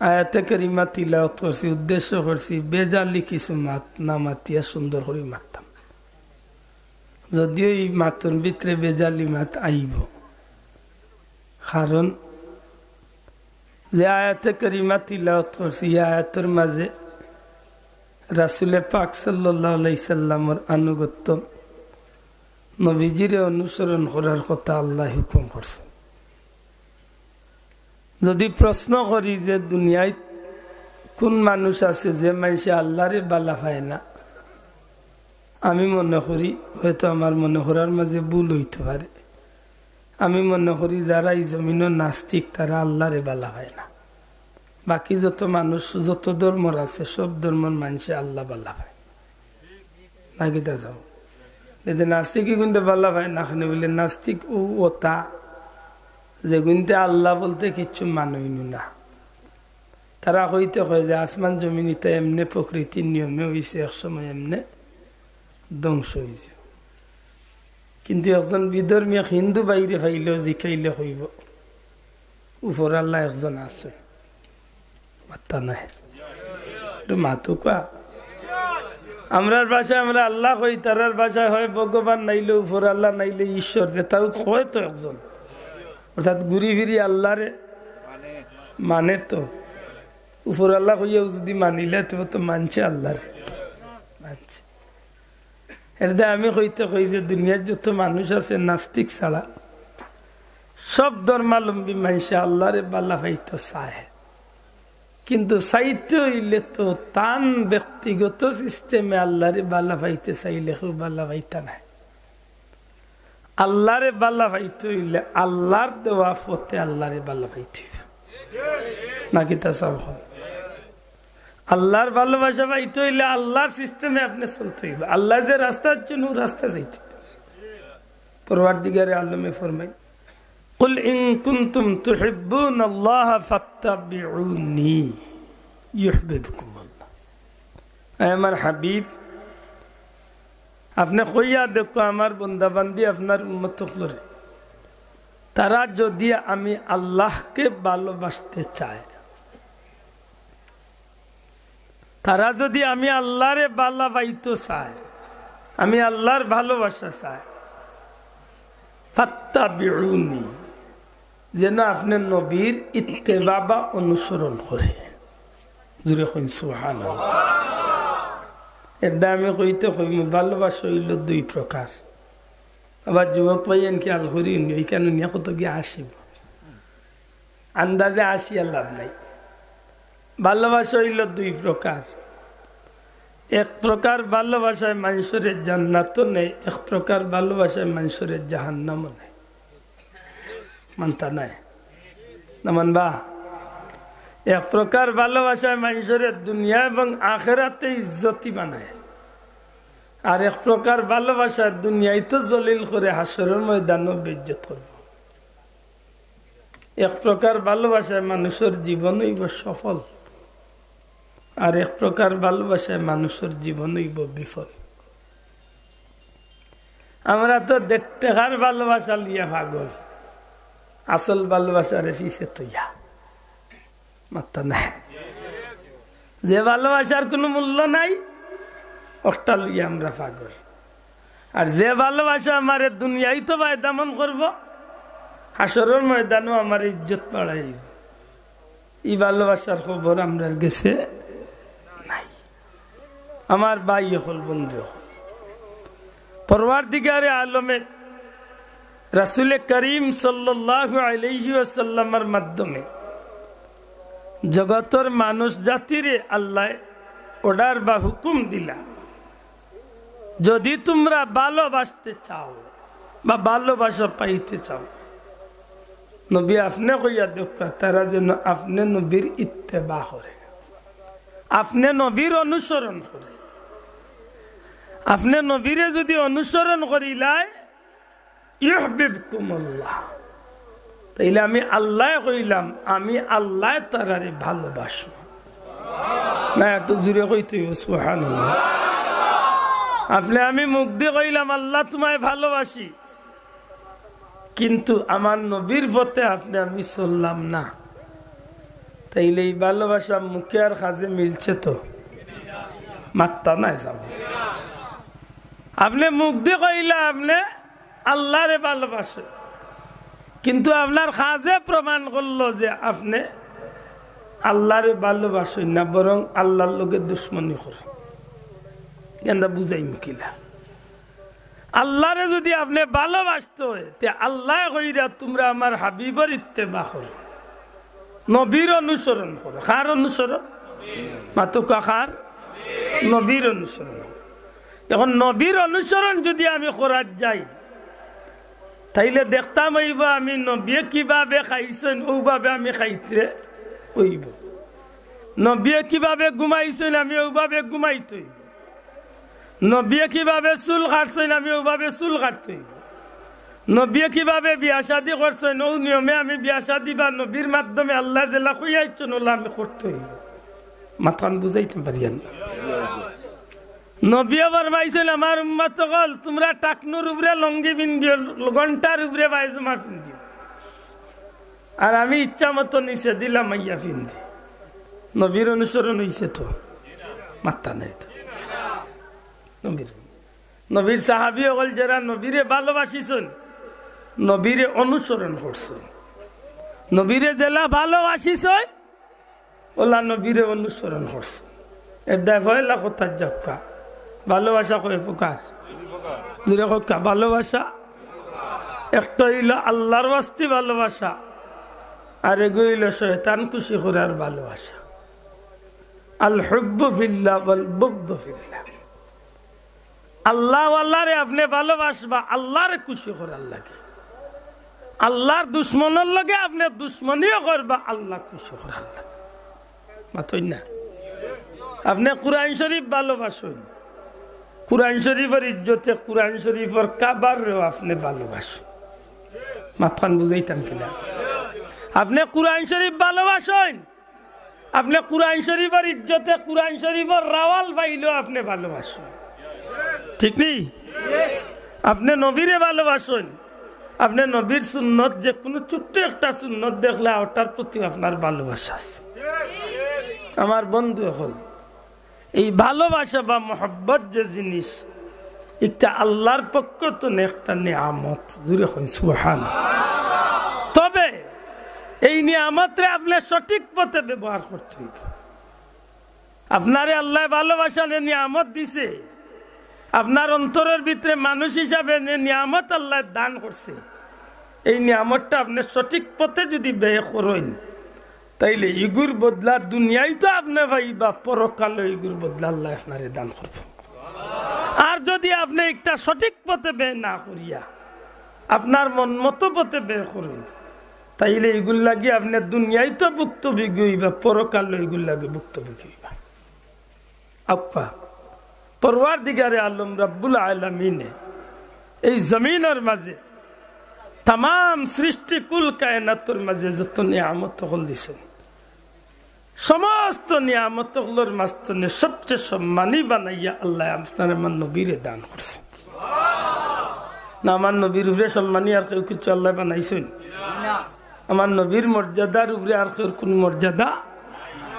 আয়াতে কারিমা তিলাওয়াত করছি, উদ্দেশ্য করছি বেজালি কিছু মাত না মাতিয়া সুন্দর করে মারতাম। যদিও এই মাতর ভিতরে বেজালি মাত আইব, কারণ যে আয়াতে কারিমা তিলাওয়াত করছি এই আয়াতের মাঝে রাসূল পাক সাল্লাল্লাহু আলাইহি সাল্লামের আনুগত্য, নবীজির অনুসরণ করার কথা আল্লাহ হুকুম করছে। যদি প্রশ্ন করি যে দুনিয়ায় কোন মানুষ আছে যে মানুষে আল্লাহরে বালা পায় না, আমি মনে করি হয়তো আমার মনে করার মাঝে ভুল হইতে পারে, আমি মনে করি যারা এই জমিন নাস্তিক তারা আল্লাহরে বালা পায় না। বাকি যত মানুষ যত ধর্মর আছে সব ধর্মের মানুষে আল্লাহ বালা পায় না। গীতা যাও এদের নাস্তিকই কিন্তু বালা পায় না, বলে নাস্তিক ও তা যে গুনতে আল্লাহ বলতে কিচ্ছু মানইনি না। তারা হইতে হয় যে আসমান জমিনিতে এমনি প্রকৃতির নিয়মে হয়েছে, একসময় এমনি ধ্বংস হয়েছে। কিন্তু একজন বিধর্মী হিন্দু বাইরে ফাইলেও জিকাইলে হইব উপর আল্লাহ একজন আছে, মাত্তা নাই মাতু কা। আমরার ভাষায় আমরা আল্লাহ কই, তারার ভাষায় হয় ভগবান নাইলে উপর আল্লাহ নাইলে ঈশ্বর, যে তাও কয় তো একজন, অর্থাৎ ঘুরি ফিরি আল্লাহরে মানে। তো উপর আল্লাহ কইয়াও যদি মানিলে তবে তো মানছে আল্লাহরে মানছে। এর আমি কইতে কই যে দুনিয়ার যত মানুষ আছে নাস্তিক ছাড়া সব ধর্মাবলম্বী মানুষে আল্লাহরে বালা পাইতো চায়, কিন্তু চাইতে হইলে তো তান ব্যক্তিগত সিস্টেমে আল্লাহরে বালা পাইতে চাইলে কেউ বালা পাইতা নাই। আল্লাহরে বালা পাইতে হইলে আল্লাহর দেওয়া পথে আল্লাহরে বালা পাইতে নাকি তা সব আল্লাহর ভালোবাসা পাইতে হইলে আল্লাহর সিস্টেমে আপনি চলতে হইবে। আল্লাহ যে রাস্তার জন্য রাস্তা যাইতে। পরওয়ারদিগারে আলমে ফরমাই কুল ইন কুনতুম তুহিব্বুনাল্লাহা ফাত্তাবিউনি ইউহিব্বুকুমুল্লাহ। আমার হাবিব আপনি কইয়া দেখো আমার বান্দা বান্দি আপনার উম্মত হলরে, তারা যদি আমি আল্লাহকে ভালোবাসতে চায়, তারা যদি আমি আল্লাহরে বালা পাইতে চায়, আমি আল্লাহর ভালোবাসা চায়, ফাত্তাবিউনি যেন আপনি নবীর ইত্তেবা বা অনুসরণ করে। জুড়ে কইন সুবহানাল্লাহ। এটা আমি কইতে কইম ভালোবাসা হইল দুই প্রকার। আবার যুবক পাইয়েন কি আল করি কেন নিয়ে কত গিয়ে আসিব, আন্দাজে আসিয়া লাভ নাই। ভালোবাসা হইল দুই প্রকার। এক প্রকার ভালোবাসায় মানুষের জান্নাত নেই, এক প্রকার ভালোবাসায় মানুষের জাহান্নাম নেই। মানতা নাই না মানবা? এক প্রকার ভালোবাসায় মানুষের দুনিয়া এবং আখেরাতে ইজ্জতি বানায়, আর এক প্রকার ভালোবাসায় দুনিয়ায় তো জলিল করে হাসরের ময়দানও বেইজ্জত করব। এক প্রকার ভালোবাসায় মানুষের জীবন হইব সফল, আর এক প্রকার ভালোবাসায় মানুষের জীবন হইব বিফল। আমরা তো টাকার ভালোবাসা লিয়া পাগল, আসল ভালোবাসারে পিছে তৈয়া মাত্তা নাই। যে ভালোবাসার কোনো মূল্য নাই ওটা লইয়া আমরা পাগল। আর যে ভালোবাসা আমার দুনিয়ায় তো দামন করবো, হাসরের ময়দানও আমার ইজ্জত বাড়াই, এই ভালোবাসার খবর আমরা গেছে নাই। আমার ভাই হল বন্ধু, পরওয়ারদিগারে আলমে রাসূল করিম সাল্লাল্লাহু আলাইহি ওয়াসাল্লামের মাধ্যমে জগতের মানুষ জাতিরে আল্লাহ অর্ডার বা হুকুম দিলা, যদি তোমরা ভালোবাসতে চাও বা ভালোবাসা পাইতে চাও, নবী আপনি কইয়া দেখা তারা যেন আপনি নবীর ইত্তেবা করে, আপনি নবীর অনুসরণ করে। আপনি নবীরে যদি অনুসরণ করিলাই ইউহিব্বুকুমুল্লাহ, তাইলে আমি আল্লাহ কইলাম আমি আল্লাহ তারারে ভালোবাসব না। একটু জুড়ে কইতে সুবহানাল্লাহ। আপনি আমি মুখ দিয়ে কইলাম আল্লাহ তোমায় ভালোবাসি, কিন্তু আমার নবীর পথে আপনি আমি চললাম না, তাইলে এই ভালোবাসা মুখে আর কাজে মিলছে তো? মাত্তা নাই যাব। আপনি মুখ দিয়ে কইলে আপনি আল্লাহরে ভালোবাসেন, কিন্তু আপনার কাজে প্রমাণ করলো যে আপনি আল্লাহরে ভালোবাসেন না, বরং আল্লাহর লোকে দুশ্মনী করেন। কেন বুঝাই মুখিলা? আল্লাহরে যদি আপনি ভালোবাসতে হয়, আল্লাহ কইরা তোমরা আমার হাবিবর ইত্তেবা করো, নবীর অনুসরণ করো। কার অনুসরণ? মাতো কার? নবীর অনুসরণ। এখন নবীর অনুসরণ যদি আমি করার যাই, তাইলে দেখতাম হইব আমি নবী কিভাবে খাইছেন ওভাবে আমি খাইতে হইব, নবী কিভাবে ঘুমাইছেন আমি ওভাবে ঘুমাইতে হইব, নবী কিভাবে চুল কাটছেন আমি ওভাবে চুল কাটতে হইব, নবী কিভাবে বিয়া শাদী করছেন ও নিয়মে আমি বিয়া শাদী বা নবীর মাধ্যমে আল্লাহ জেলা খুঁয়াইছেন ওলা আমি করতে হইব। মাথান বুঝাইতে পারি না? নবী আবার ভাইছেন আমার উম্মত সকল তোমরা টাকনুর উপরে লঙ্গি পিন্দিও, ঘন্টার উপরে পায়জামা পিন্দিও, আর আমি ইচ্ছা মতো নিচে দিলাম মাইয়া পিন্দি। নবীর অনুসরণ হইছে তো? মাত্তা নাই তো। নবীর সাহাবী সকল যারা নবীরে ভালোবাসিছেন, নবীরে অনুসরণ করছেন, নবীরে জেলা ভালোবাসিছেন ওলা নবীরে অনুসরণ করছেন। এর দেলা কোথার যাক্কা ভালোবাসা কয়ে প্রকার দূরে হোকা ভালোবাসা একটা হইল আল্লাহর ওয়াস্তে ভালোবাসা, আর এগো হইল শয়তান খুশি করার ভালোবাসা। আল হুব্বু ফিল্লাহ ওয়াল বুগদু ফিল্লাহ। আল্লাহ আল্লাহরে আপনি ভালোবাসবা আল্লাহরে খুশি করার লাগে, আল্লাহর দুশ্মনের লগে আপনি দুশ্মনীও করবা আল্লাহ খুশি করার লাগে। মাতই না? আপনি কুরআন শরীফ ভালোবাসুন, কুরআন শরীফের ইজ্জতে কুরআন শরীফের কাবারও আপনি ভালোবাসুন। মাথান বুঝাইতাম কিনা? আপনি কুরআন শরীফ ভালোবাসুন, আপনি কুরআন শরীফের ইজ্জতে কুরআন শরীফের রাওয়াল পাইলেও আপনি ভালোবাসুন। ঠিক নেই? আপনি নবীরে ভালোবাসুন, আপনি নবীর সুন্নত যে কোনো ছোট্ট একটা সুন্নত দেখলে ওটার প্রতি আপনার ভালোবাসা আছে। আমার বন্ধু হল এই ভালোবাসা বা মহব্বত যে জিনিস, একটা আল্লাহর পক্ষ তো একটা নিয়ামত। জুড়ে হন সুবহানাল্লাহ। তবে এই নিয়ামতরে আপনি সঠিক পথে ব্যবহার করতে হবে। আপনারে আল্লাহ ভালোবাসা নিয়ামত দিছে, আপনার অন্তরের ভিতরে মানুষ হিসাবে নিয়ামত আল্লাহ দান করছে, এই নিয়ামতটা আপনি সঠিক পথে যদি ব্যয় করেন, তাইলে ইগুর বদলা দুনিয়ায় তো আপনি ভাইবা, পরকালে ইগুর বদলা আল্লাহ আপনারে দান করব। আর যদি আপনি একটা সঠিক পথে ব্যয় না করিয়া আপনার মন মতো পথে ব্যয় করেন, তাইলে এগুল লাগে আপনি দুনিয়ায় তো ভুক্তভোগী হইবা, পরকালে এগুল লাগে ভুক্তভোগী হইবা। আপা পরওয়ারদিগারে আলম রব্বুল আলামিনে এই জমিনের মাঝে তাম সৃষ্টি কুল কায়নাতের মাঝে যত নিয়ামত হল দিছেন, সমস্ত নিয়ামত হলোর মাঝখানে সবচেয়ে সম্মানী বানাইয়া আল্লাহ আপনার আমার নবীরে দান করছে। না আমার নবীর উপরে সম্মানী আর কেউ কিছু আল্লাহ বানাইছেন? আমার নবীর মর্যাদার উপরে আর কেউ কোন মর্যাদা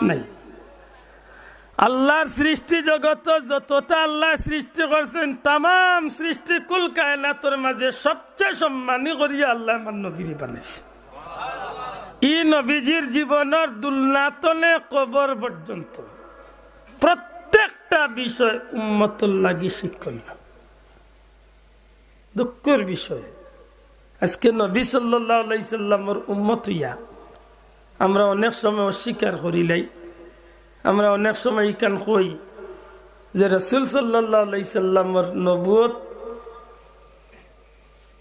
নাই। আল্লাহর সৃষ্টি জগত যতটা আল্লাহ সৃষ্টি করছেন, তাম সৃষ্টি কুল কায়নাতের মাঝে সবচেয়ে সম্মানী করিয়া আল্লাহ আমার নবীরে বানাইছে। ই নবীজির জীবনের দুলনাতনে কবর পর্যন্ত প্রত্যেকটা বিষয় উম্মতের লাগি শিক্ষণীয়। দুঃখের বিষয় আজকে নবী সাল্লাল্লাহু আলাইহি সাল্লামের উম্মত হইয়া আমরা অনেক সময় অস্বীকার করিলাই। আমরা অনেক সময় ইকান কই যে রাসূল সাল্লাল্লাহু আলাইহি সাল্লামের নবুয়ত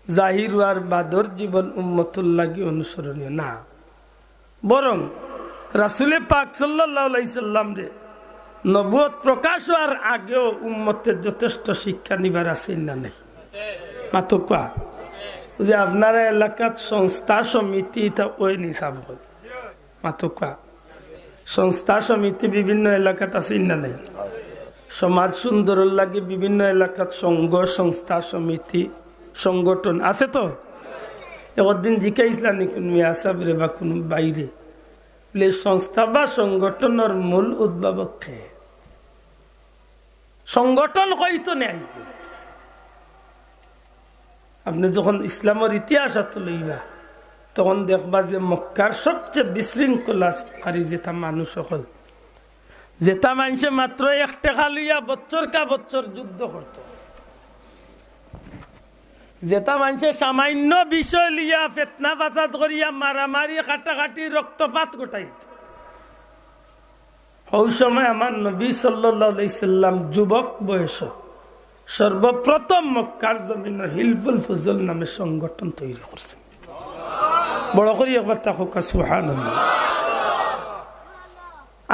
জাহির আর বাদর জীবন উম্মতুল লাগি অনুসরণীয় না, বরং রাসূলে পাক সাল্লাল্লাহু আলাইহি সাল্লাম রে নবুয়ত প্রকাশ হওয়ার আগেও উম্মতের যথেষ্ট শিক্ষা নিবার আছে না নাই? মাতকা যে আপনারা এলাকাত সংস্থা সমিতি এটা ওই নিসাব হয়। মাতকা সংস্থা সমিতি বিভিন্ন এলাকাত আছে না নাই? সমাজ সুন্দরের লাগে বিভিন্ন এলাকাত সংঘ সংস্থা সমিতি সংগঠন আছে তো? একদিন জিজ্ঞাসা কোন মিয়া সাহেবরে বা কোন বাইরে সংস্থা বা সংগঠনের মূল উদ্ভাবক কে? সংগঠন হয়তো নেই। আপনি যখন ইসলামের ইতিহাস লইবা তখন দেখবা যে মক্কার সবচেয়ে বিশৃঙ্খলাকারী যেটা মানুষ হল, যেটা মানুষে মাত্র 1 টাকা লইয়া বছর কা বছর যুদ্ধ করত, যেটা মানুষে সামান্য বিষয় লিয়া ফেতনা ফাসাদ করিয়া মারামারি কাটাকাটি রক্তপাত ঘটাইত। ওই সময় আমার নবী সাল্লাল্লাহু আলাইহি সাল্লাম যুবক বয়স সর্বপ্রথম মক্কার জমিনে হিলফুল ফুজল নামে সংগঠন তৈরি করছে। বড় করি একবার তাকুকা সুবহানাল্লাহ।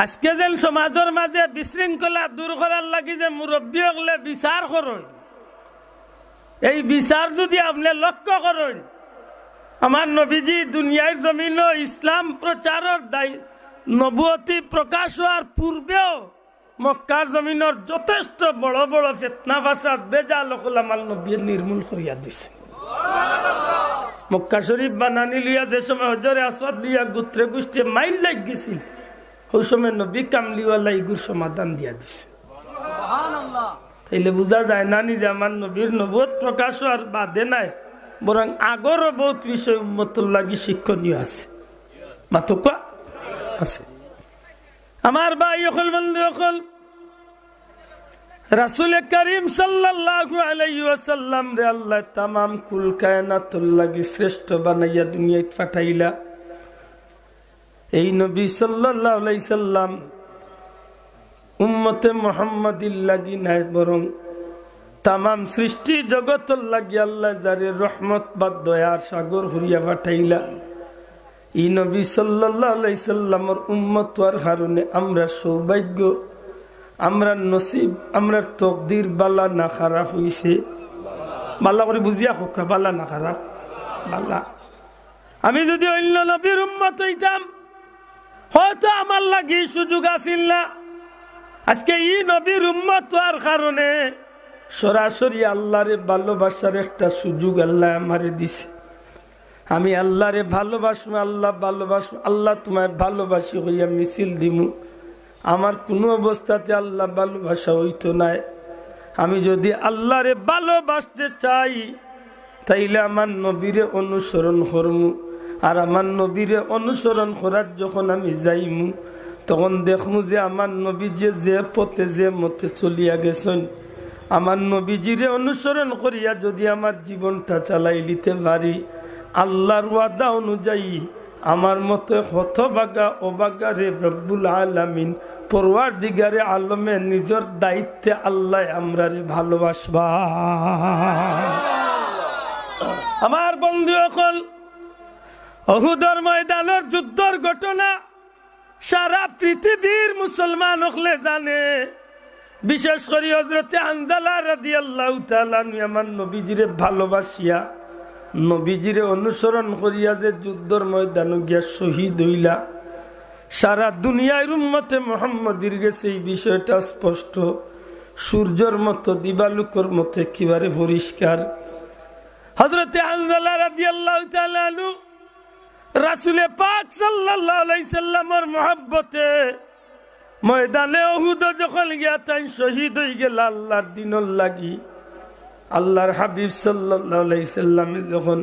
আজকে যেন সমাজের মাঝে বিশৃঙ্খলা দূর করার লাগি যে মুরব্বী হলে বিচার করেন, এই বিচার যদি আপনি লক্ষ্য করেন, আমার নবীজি দুনিয়ার জমিন ইসলাম প্রচারের নবুয়তি প্রকাশ হওয়ার পূর্বেও মক্কার জমিনের যথেষ্ট বড় বড় ফিতনা ফাসাদ বেজাল হল আমার নবী নির্মূল করিয়া দিছে। মক্কা শরীফ বানানি লিয়া যে সময় হজরে আসওয়াদ লিয়া গোত্রে গোষ্ঠী মাইল লাগ গেছিল, ওই সময় নবী কামলিওয়ালা ইগুর সমাধান দিয়া দিছে। তাইলে বোঝা যায় না যে আমার নবীর নবুয়ত প্রকাশ হওয়ার বাদে নাই, বরং আগরও বহুত বিষয় উম্মতুর লাগি শিক্ষণীয় আছে, মাতুকা আছে। আমার ভাই হল বন্ধু হল, রাসূল করিম সাল্লাল্লাহু আলাইহি ওয়াসাল্লাম রে আল্লাহ तमाम কুল কায়নাতুল লাগি শ্রেষ্ঠ বানাইয়া দুনিয়ায় পাঠাইলা। এই নবী সাল্লাল্লাহু আলাইহি সাল্লাম উম্মতে মুহাম্মাদির লাগি নাই, বরং तमाम সৃষ্টি জগতের লাগি আল্লাহ যারে রহমত বা দয়ার সাগর হইয়া পাঠাইলা। এই নবী সাল্লাল্লাহু আলাইহি সাল্লামের উম্মত হওয়ার কারণে আমরা সৌভাগ্য, আমরা নসিব, আমরা তকদির বালা না খারাপ হইছে। বালা করে বুঝিয়া হোক, বালা না খারাপ বালা। আমি যদি অন্য নবীর উম্মত হইতাম হয়তো আমার লাগি সুযোগ আসিল না। আজকে এই নবীর উম্মত হওয়ার কারণে সরাসরি আল্লাহরে ভালোবাসার একটা সুযোগ আল্লাহ আমারে দিছে। আমি আল্লাহরে ভালোবাসবো, আল্লাহ ভালোবাসবো, আল্লাহ তোমায় ভালোবাসি হইয়া মিছিল দিমু, আমার কোনো অবস্থাতে আল্লাহ ভালোবাসা হইতো নাই। আমি যদি আল্লাহরে ভালোবাসতে চাই তাইলে আমার নবীরে অনুসরণ করমু, আর আমার নবীরে অনুসরণ করার যখন আমি যাইমু তখন দেখমু যে আমার নবী যে পথে যে মতে চলিয়া গেছেন, আমার নবীজিরে অনুসরণ করিয়া যদি আমার জীবনটা চালাই নিতে পারি, আল্লাহর ওয়াদা অনুযায়ী আমার মতো হতভাগা অভাগা রে রব্বুল আলামিন পরওয়ারদিগারে আলমে নিজের দায়িত্বে আল্লাহ আমরারে ভালোবাসবা। আমার বন্ধু সকল, উহুদের ময়দানের যুদ্ধের ঘটনা সারা পৃথিবীর মুসলমান হলে জানে। বিশেষ করে হযরতে হানজালা রাদিয়াল্লাহু তাআলা আমার নবীজিরে ভালোবাসিয়া নবীজিরে অনুসরণ করিয়া যে যুদ্ধের ময়দানে গিয়া শহীদ হইলা, সারা দুনিয়ার উম্মতে মুহাম্মদীর গেছে এই বিষয়টা স্পষ্ট, সূর্যের মতো দিবালুকর মতো একেবারে পরিষ্কার। হযরতে হানজালা রাদিয়াল্লাহু তাআলা আনহু রাসূল পাক সাল্লাল্লাহু আলাইহি সাল্লামের মহব্বতে ময়দানে উহুদ যখন গিয়া তাই শহীদ হয়ে গেল আল্লাহর দ্বীনের লাগি। আল্লাহর হাবিব সাল্লাল্লাহু আলাইহি সাল্লাম যখন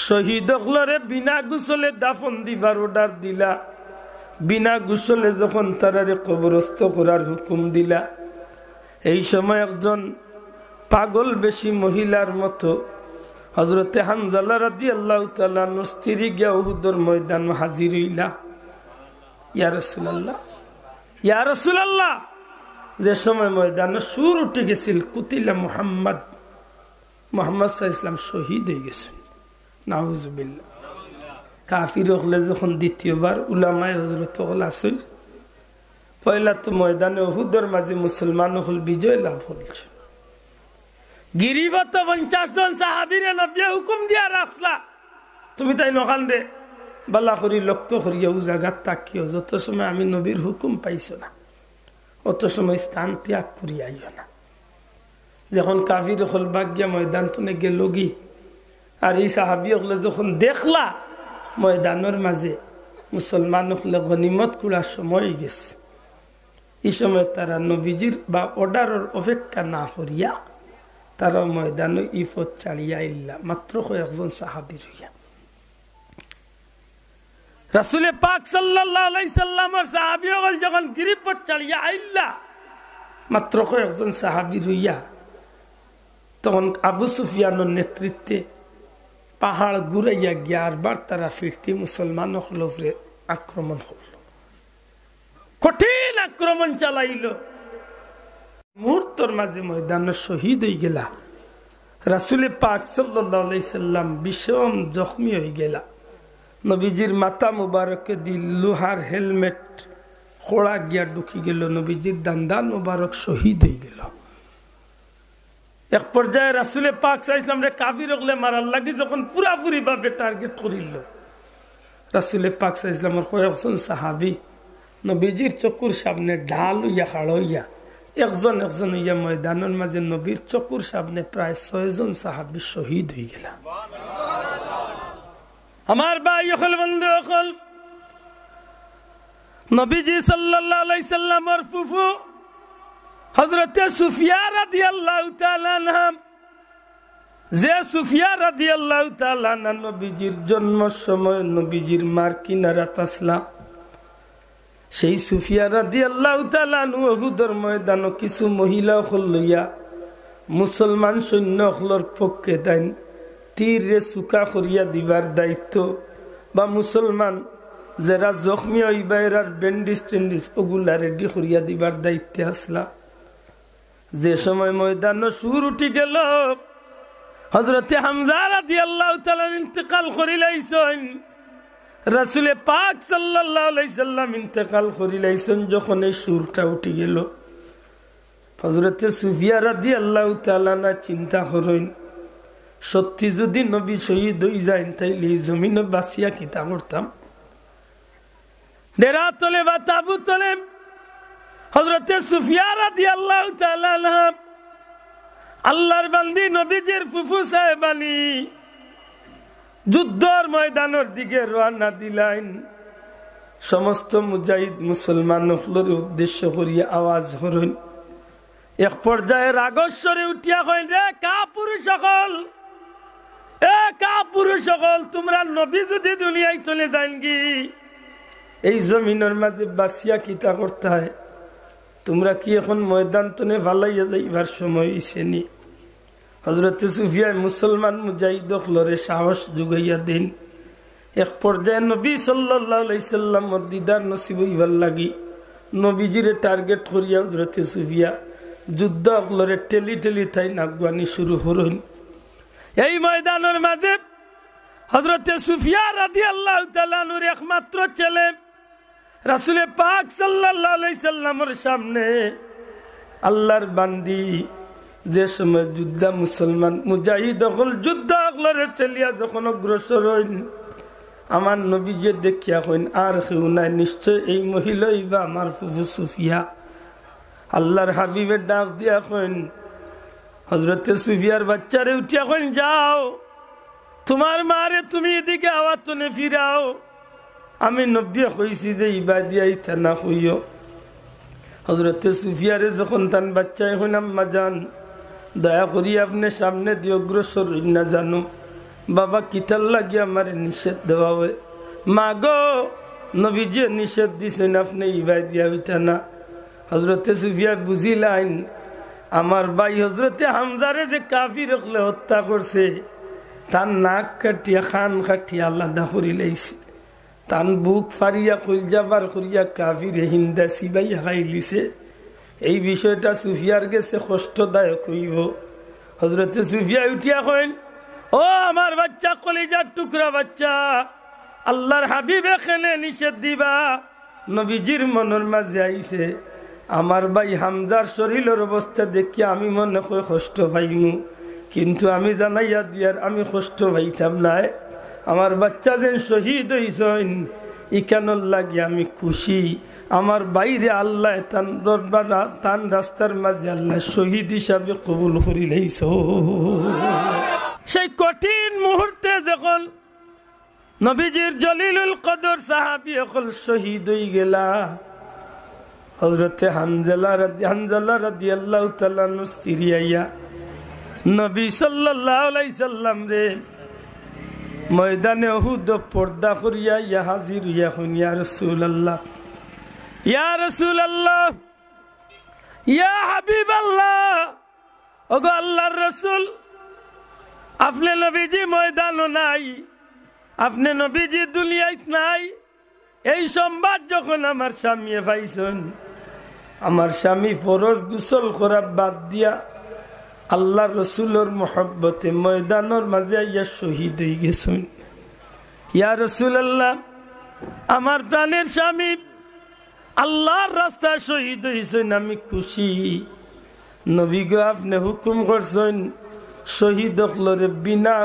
শহীদ হলরে বিনা গোসলে দাফন দিবার অর্ডার দিলা, বিনা গোসলে যখন তারারে কবরস্থ করার হুকুম দিলা, এই সময় একজন পাগল বেশি মহিলার মতো হযরতে হানজালা রাদিয়াল্লাহু তাআলা আনহুর স্ত্রী গিয়া উহুদের ময়দানে হাজির হইলা। ইয়া রাসূলুল্লাহ, ইয়া রাসূলুল্লাহ, যে সময় ময়দানে সুর উঠে গেছিল কুতিলা মুহাম্মদ, মুহাম্মদ সাল্লাল্লাহু আলাইহি ওয়াসাল্লাম শহীদ হয়ে গেছেন। নাউযুবিল্লাহ। কাফির হলে যখন দ্বিতীয়বার উলামায়ে হযরত হল আসল, পয়লা তো ময়দানে উহুদের মাঝে মুসলমান হল বিজয় লাভ হলছে। গিরিবত 50 জন সাহাবীরে নবী হুকুম দিয়া রাখলা, তুমি তাই নখান দে বালা করি লক্ষ্য করিয়া ও জায়গার তাকিও, যত সময় আমি নবীর হুকুম পাইছো না অত সময় স্থান ত্যাগ করি আইও না। যখন কাফির হল বাগিয়া ময়দান তুনে গেল গি, আর এই সাহাবী হলে যখন দেখলা ময়দানের মাঝে মুসলমান হলে গনিমত কুড়ার সময় গেছে। এই সময় তারা নবীজির বা অর্ডারের অপেক্ষা না করিয়া তারা ময়দানে ইফত চালিয়া ইল্লা মাত্র কয়েকজন সাহাবী রইয়া। রাসূল পাক সাল্লাল্লাহু আলাইহি সাল্লামের সাহাবীগণ যখন গিরিপথ চালিয়া আইলা মাত্র কয়েকজন সাহাবী রইয়া, তখন আবু সুফিয়ানের নেতৃত্বে পাহাড় ঘুরাইয়া গিয়া আরবার তারা ফিরতি মুসলমান হলফরে আক্রমণ করল, কঠিন আক্রমণ চালাইল। মুহূর্তের মাঝে ময়দানে শহীদ হয়ে গেলা রাসূল পাক সাল্লাল্লাহু আলাইহি সাল্লাম, বিষম জখমি হয়ে গেলা। নবীজির মাথা মুবারকে দিল লোহার হেলমেট খোড়া গিয়া ঢুকি গেল, নবীজির দান্দান মুবারক শহীদ হয়ে গেল। এক পর্যায়ে রাসূল পাক সাল্লাল্লাহু আলাইহি সাল্লাম কাফির হলে মারার লাগি যখন পুরাপুরি ভাবে টার্গেট করিল, রাসূল পাক সাল্লাল্লাহু আলাইহি সাল্লামের কয়েকজন সাহাবী নবীজির চকুর সামনে ঢাল হইয়া খাড়া হইয়া একজন একজন হইয়া ময়দানের মাঝে নবীর চকুর সামনে প্রায় 6 জন সাহাবী শহীদ হয়ে গেল। আমার ভাই হল বন্ধু হল, নবীজি সাল্লাল্লাহু আলাইহি সাল্লামের ফুফু হযরত সুফিয়া রাদিয়াল্লাহু তাআলা আনহা, যে সুফিয়া রাদিয়াল্লাহু তাআলা আনহা নবীজির জন্মের সময় নবীজির মার কিনারাত আসলা, সেই সুফিয়া রাদিয়াল্লাহু তাআলা উহুদের ময়দানে কিছু মহিলা হল লইয়া মুসলমান সৈন্য হলর পক্ষে দেন তীরে চুকা করিয়া দিবার দায়িত্ব, বা মুসলমান যারা জখমি হইবা এরার ব্যান্ডিজ টেন্ডিজ ওগুলা রেডি করিয়া দিবার দায়িত্বে আসলা। যে সময় ময়দানে সুর উঠি গেল, হযরতে হামজা রাদিয়াল্লাহু তাআলা ইন্তেকাল করিলাইছেন, রাসূল পাক সাল্লাল্লাহু আলাইহি সাল্লাম ইন্তেকাল করিলাইছেন। যখন এই সুরটা উঠি গেল, হযরতে সুফিয়া রাদিয়াল্লাহু তাআলা না চিন্তা করেন, সত্যি যদি নবী শহীদ হয়ে যায় তাইলে এই জমিনে বাঁচিয়া কিতা করতাম। ডেরা তলে বা তাবু তলে হযরতে সুফিয়া রাদিয়াল্লাহু তাআলা আনহা আল্লাহর বান্দি নবীজির ফুফু সাহেবানি যুদ্ধের ময়দানের দিকে রওনা দিলেন। সমস্ত মুজাহিদ মুসলমানদের উদ্দেশ্য করিয়া আওয়াজ হরণ। এক পর্যায়ে রাগস্বরে উঠিয়া কইন, রে কাপুরুষ সকল, এ কাপুরুষ সকল, তোমরা নবী যদি দুনিয়ায় চলে যান কি এই জমিনের মাঝে বাঁচিয়া কিতা করতে হয়? তোমরা কি এখন ময়দান তনে ভালাইয়া যাইবার সময় ইসেনি? হযরত সুফিয়া মুসলমান মুজাহিদ হলরে সাহস যোগাইয়া দিন। এক পর্যায়ে নবী সাল্লাল্লাহু আলাইহি সাল্লামের দিদার নসিব হইবার লাগি নবীজিরে টার্গেট করিয়া হযরত সুফিয়া যুদ্ধ হলরে টেলি টেলি থাই নাগবানি শুরু হরইন। এই ময়দানের মাঝে হযরত সুফিয়া রাদিয়াল্লাহু তাআলা আনহুর একমাত্র ছেলে রাসূল পাক সাল্লাল্লাহু আলাইহি সাল্লামের সামনে আল্লাহর বান্দি যে সময় যুদ্ধ মুসলমান মুজাহিদ হল যুদ্ধ হলরে চলিয়া যখন অগ্রসর হইন, আমার নবীজি দেখিয়া কইন আর কেউ নাই, নিশ্চয় এই মহিলাই বা আমার ফুফু সুফিয়া। আল্লাহর হাবিবের ডাক দিয়া কইন, হযরত সুফিয়ার বাচ্চারে উঠিয়া কইন, যাও তোমার মারে তুমি এদিকে আওয়াতনে ফিরাও, আমি নবী কইছি যে ইবাদিয়া ইতা না হইও। হযরত সুফিয়ারে যখন তান বাচ্চায় হইন, আম্মা জান দয়া করি আপনি সামনে দিয়ে অগ্রসর না জানো, বাবা কিতার লাগিয়ে আমার নিষেধ দেওয়া হয়। মা গো নবীজি নিষেধ দিছেন আপনি ইবাদিয়া হইতা না। হযরত সুফিয়া বুঝিলেন আমার ভাই হযরতে হামজারে যে কাফির হলে হত্যা করছে, তার নাক কাটিয়া খান কাটিয়া আলাদা করি লাইছে, তান বুক ফারিয়া কইলজাবার করিয়া কাফির হিন্দা সিবাইয়া খাইলিছে। এই বিষয়টা সুফিয়ার গেছে কষ্টদায়ক হইব। হযরত সুফিয়া উঠিয়া কইন, ও আমার বাচ্চা, কলিজার টুকরা বাচ্চা, আল্লাহর হাবিব এখানে নিষেধ দিবা? নবীজির মনের মাঝে আইছে আমার ভাই হামজার শরীরের অবস্থা দেখিয়া আমি মনে কই কষ্ট পাইমু, কিন্তু আমি জানাইয়া দিয়ার আমি কষ্ট পাইতাম না। আমার বাচ্চা যেন শহীদ হইছেন ইকানোর লাগে আমি খুশি। আমার বাইরে আল্লাহ তান রাস্তার মাঝে আল্লাহ শহীদ হিসাবে কবুল করিলেইছ। সেই কঠিন মুহূর্তে যখন নবীজির জলিলুল কদর সাহাবী হল শহীদ হয়ে গেলা হযরতে হানজালা রাদিয়াল্লাহু তাআলা আনহু স্ত্রী আইয়া নবী সাল্লাল্লাহু আলাইহি সাল্লাম রে ময়দানে উহুদ পর্দা করিয়া ইয়া হাজির ইয়া ইয়া রাসূলুল্লাহ ইয়া রাসূলুল্লাহ ইয়া হাবিবাল্লাহ ওগো আল্লাহর রাসূল আপনি নবীজি ময়দানও নাই আপনি নবীজি দুনিয়ায় নাই এই সংবাদ যখন আমার স্বামী পাইছেন আমার স্বামী ফরজ গোসল করা বাদ দিয়া আল্লাহর রাসূলের মহব্বতে ময়দানের মাঝে ইয়া শহীদ হয়ে গেছেন ইয়া রাসূলুল্লাহ আমার প্রাণের স্বামী আল্লাহর রাস্তায় শহীদ হয়েছেন আমি খুশি নবী গো আপনি হুকুম করছেন শহীদ হলরে বিনা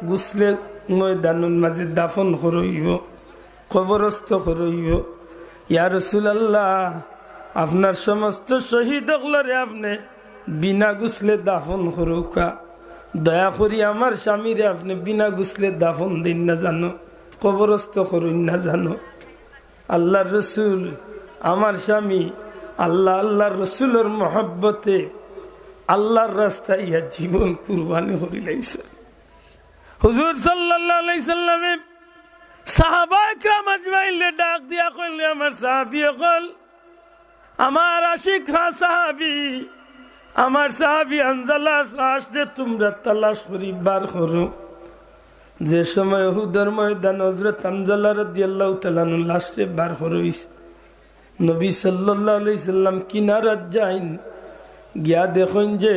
গোসলে ময়দানের মাঝে দাফন করইব কবরস্থ করইব ইয়া রাসূলুল্লাহ আপনার সমস্ত শহীদ হলরে আপনি বিনা গোসলে দাফন করুকা দয়া করি আমার স্বামীরে আপনি বিনা গোসলে দাফন দিন না জানো কবরস্থ করুন না জানো আল্লাহর রাসূল আমার স্বামী আল্লাহর রাসূলের মহব্বতে আল্লাহর রাস্তায় ইয়া জীবন কুরবানি করে লাইছে হুজুর সাল্লাল্লাহু আলাইহি সাল্লামে সাহাবা একরাম আজমাইনকে ডাক দিয়া কইলে আমার সাহাবী হল আমার আশিক সাহাবী আমার সাহাবী হানজালা আসলে তোমরা তালাশ করি বার করো যে সময় উহুদের ময়দান হযরত হানজালা রাদিয়াল্লাহু তাআলা আনহু লাশে বার করইছে নবী সাল্লাল্লাহু আলাইহি সাল্লাম কিনারাত যাইন গিয়া দেখুন যে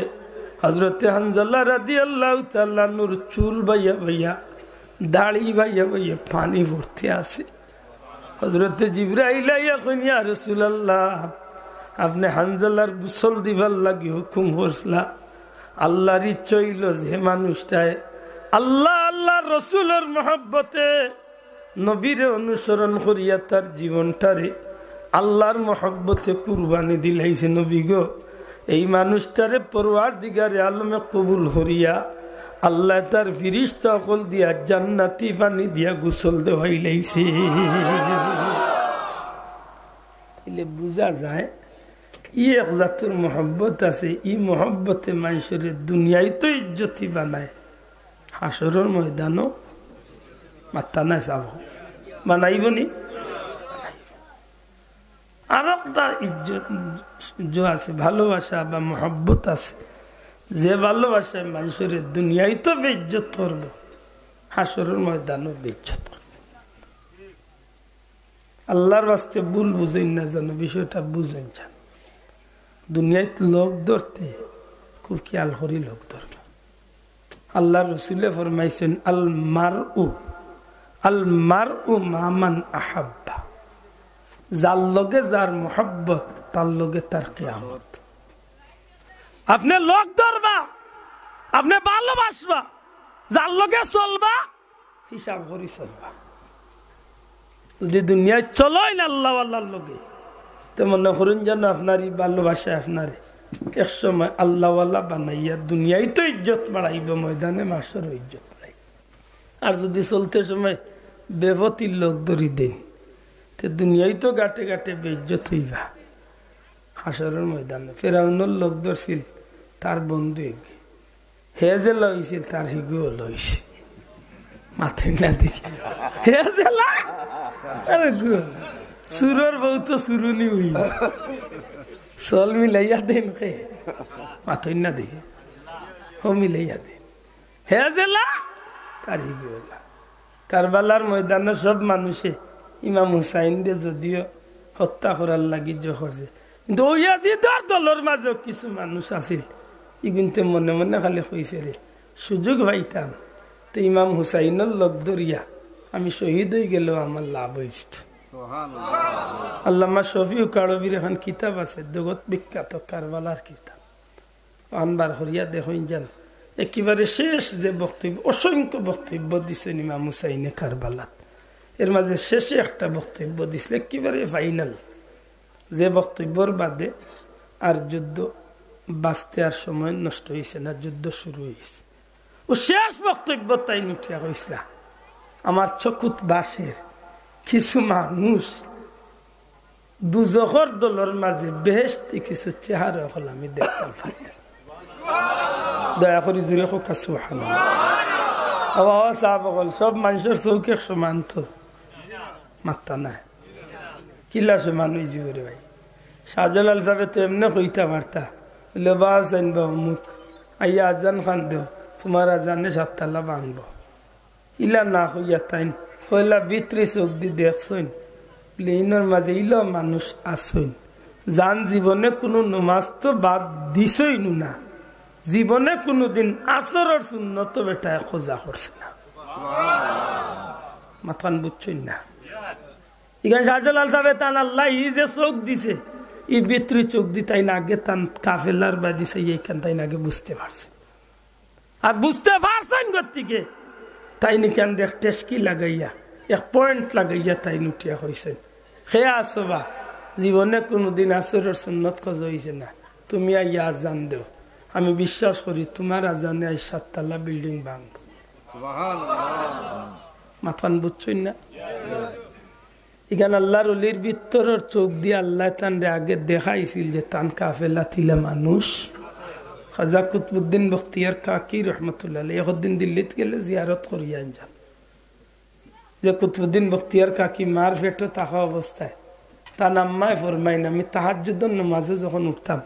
হযরত হানজালা রাদিয়াল্লাহু তাআলা আনহুর চুল বাইয়া বাইয়া দাড়ি বাইয়া বাইয়া পানি ভর্তি আছে হযরত জিবরাইল আইয়া কইন ইয়া রাসূলুল্লাহ আপনি হানজালার গোসল দিবার লাগি হুকুম করছলা আল্লাহর ইচ্ছা হইল যে মানুষটায় আল্লাহর রাসূলের মহব্বতে নবীরে অনুসরণ করিয়া তার জীবনটারে আল্লাহর মহব্বতে কুরবানি দিলাইছে নবী গো এই মানুষটারে পরওয়ারদিগারে আলমে কবুল করিয়া আল্লাহ তার ফিরিস্তা কল দিয়া জান্নাতি পানি দিয়া গোসল দেওয়াইলাইছে এলে বুঝা যায় ই এক জাতুর মহব্বত আছে ই মহব্বতে মানুষের দুনিয়ায় তো ইজ্জতি বানায় হাসরের ময়দানও মাত্তা নাই চাব বানাইব নি আর একটা ইজ্জত আছে ভালোবাসা বা মহব্বত আছে যে ভালোবাসায় মানুষের দুনিয়ায় তো বেইজ্জত করবো হাসরের ময়দানও বেইজ্জত করবে আল্লাহর বাস্তে ভুল বুঝেন না জানো বিষয়টা বুঝেন যান দুনিয়ায় লোক ধরতে খুব খেয়াল করি লোক ধরল আল্লাহ রসুলে ফরমাইছেন আল মারউ মামান আহাব্বা যার লগে যার মোহব্বত তার লগে তার কিয়ামত আপনি লোক ধরবা আপনি ভালোবাসবা যার লগে চলবা হিসাব করি চলবা যদি দুনিয়ায় চলোই না আল্লাহ আল্লাহর লগে তো মনে করুন যেন আপনারই ভালোবাসা আপনারে এক সময় আল্লাহ আল্লাহ বানাইয়া দুনিয়ায় তো ইজ্জত বাড়াইব ময়দানে মাসের ইজ্জত বাড়াইব আর যদি চলতে সময় বেভতির লোক ধরি দেন তো দুনিয়ায় তো গাটে গাটে বেইজ্জত হইবা হাসরের ময়দানে ফেরাউনের লোক ধরছিল তার বন্ধু হে যে লইছিল তার হিগুও লইছে মাথায় না দেখি হে যে সুরের বউ তো সুরুলি হইল চল মিলাইয়া দেন কে মাথায় না দেখি ও মিলাইয়া দেন হে যে তার হিগুও কারবালার ময়দানে সব মানুষে ইমাম হুসাইন দিয়ে যদিও হত্যা করার লাগি করছে কিন্তু ওই আজিদার দলের মাঝে কিছু মানুষ আছিল ইগুনতে মনে মনে খালি হয়েছে রে সুযোগ পাইতাম তো ইমাম হুসাইনের লোক ধরিয়া আমি শহীদ হয়ে গেলেও আমার লাভ হয়েছে আল্লামা শফিউ কারবির এখন কিতাব আছে জগৎ বিখ্যাত কারবালার কিতাব আনবার হরিয়া দেখুন যান একেবারে শেষ যে বক্তব্য অসংখ্য বক্তব্য দিচ্ছেন ইমাম হুসাইনে কারবালাত এর মাঝে শেষে একটা বক্তব্য দিছিল একেবারে ফাইনাল যে বক্তব্যর বাদে আর যুদ্ধ বাঁচতে আর সময় নষ্ট হয়েছে না যুদ্ধ শুরু হয়েছে ও শেষ বক্তব্য তাই উঠিয়া হয়েছিল আমার চকুত বাসের কিছু মানুষ দুজখর দলের মাঝে বেহেশতি কিছু চেহারা হল আমি দেখতাম পাই। দয়া করি জুড়ে হোক সুবহানাল্লাহ। সব মানুষের চৌকে সমান তো মাত্রা নাই, কিলা সমান হয়েছি করে ভাই। শাহজালাল সাহেব তো এমনি কইতা পারতা, বলে বাস আনব মুখ আইয়া আজান খান দেও, তোমার আজানে সাততালা বানব। ইলা না হইয়া তাইন কইলা ভিতরে চোখ দি দেখছইন, বলে ইনোর মাঝে ইল মানুষ আসইন যান জীবনে কোনো নমাজ তো বাদ দিছই না, জীবনে কোনোদিন আসরের সুন্নত বেটায় খোঁজা করছে না। মাথান বুঝছই না। এখানে শাহজালাল সাহেব তান আল্লাহ ই যে চোখ দিছে, ই ভিতরে চোখ দি তাই না আগে তান কাফেলার বা দিছে এইখান তাই না আগে বুঝতে পারছে। আর বুঝতে পারছেন গতিকে তাই নিখান দেখ টেস্কি লাগাইয়া এক পয়েন্ট লাগাইয়া তাই নুটিয়া হয়েছে। খেয়া আসবা জীবনে কোনোদিন আসরের সুন্নত খোঁজ হয়েছে না, তুমি আইয়া আজান দেও, আমি বিশ্বাস করি তোমার আজানে আই 7 তলা বিল্ডিং ভাঙব। মাথান বুঝছই না। এখানে আল্লাহর ওলির ভিতরের চোখ দিয়ে আল্লাহ তানরে আগে দেখাইছিল যে তান কাফেলা থিলা মানুষ। খাজা কুতুবউদ্দিন বখতিয়ার কাকি রহমতুল্লাহ একদিন দিল্লিতে গেলে জিয়ারত করিয়া যান, যে কুতুবউদ্দিন বখতিয়ার কাকি মার পেটে থাকা অবস্থায় তার আম্মায় ফরমাইন, আমি তাহাজ্জুদের নামাজে যখন উঠতাম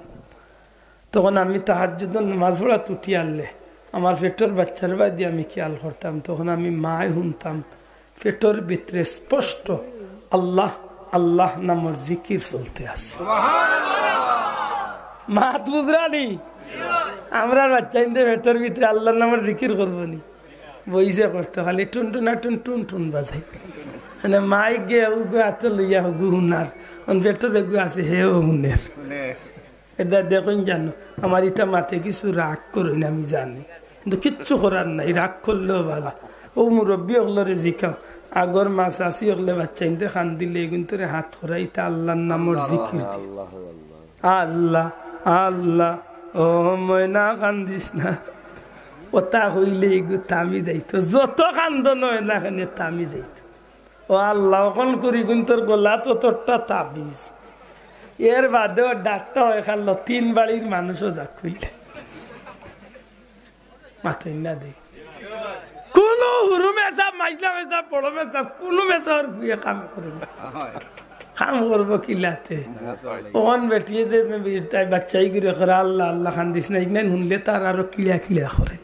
তখন আমি তাহাজ্জুদের নামাজ পড়া তুটি আনলে আমার পেটের বাচ্চার বাদি আমি খেয়াল করতাম, তখন আমি মায় শুনতাম পেটের ভিতরে স্পষ্ট আল্লাহ আল্লাহ নামের জিকির চলতে আছে। মাত বুঝরানি আমরা বাচ্চা পেটের ভিতরে আল্লাহ নামের জিকির করবো নি, বইসে করতো খালি টুন টুনা টুন টুন টুন বাজাই, মানে মাই গে উগু হাতে লইয়া হুগু হুনার পেটের এগু আছে হেও হুনের। এটা দেখুন জানো আমার ইটা মাথে কিছু রাগ করুন আমি জানি, কিন্তু কিচ্ছু করার নাই, রাগ করলেও ভালো। ও মুরব্বী ওগুলোরে জিখাও, আগর মাছ আসি ওগুলো বাচ্চা ইনতে খান দিলে কিন্তু হাত করাই তা আল্লাহর নামের জিকির আল্লাহ আল্লাহ। ও ময়না কান্দিস না, ওটা হইলে এগু থামি যাইতো, যত কান্দ নয় না খানে থামি যাইতো। ও আল্লাহ ওখান করি কিন্তু গোলা তো তোরটা তাবিজ। এর বাদেও ডাক্তার হয়ে খাল 3 বাড়ির মানুষও যা কইলে মাথায় না দেখ কোন হুরু মেসা মাইজা মেসা বড় মেসা কোন মেসার বিয়ে কাম করবো, কাম করবো কিলাতে ওখান বেটিয়ে যে বাচ্চাই করে করে আল্লাহ আল্লাহ খান দিস না, ইগনাই শুনলে তার আরো কিলা কিলা করে,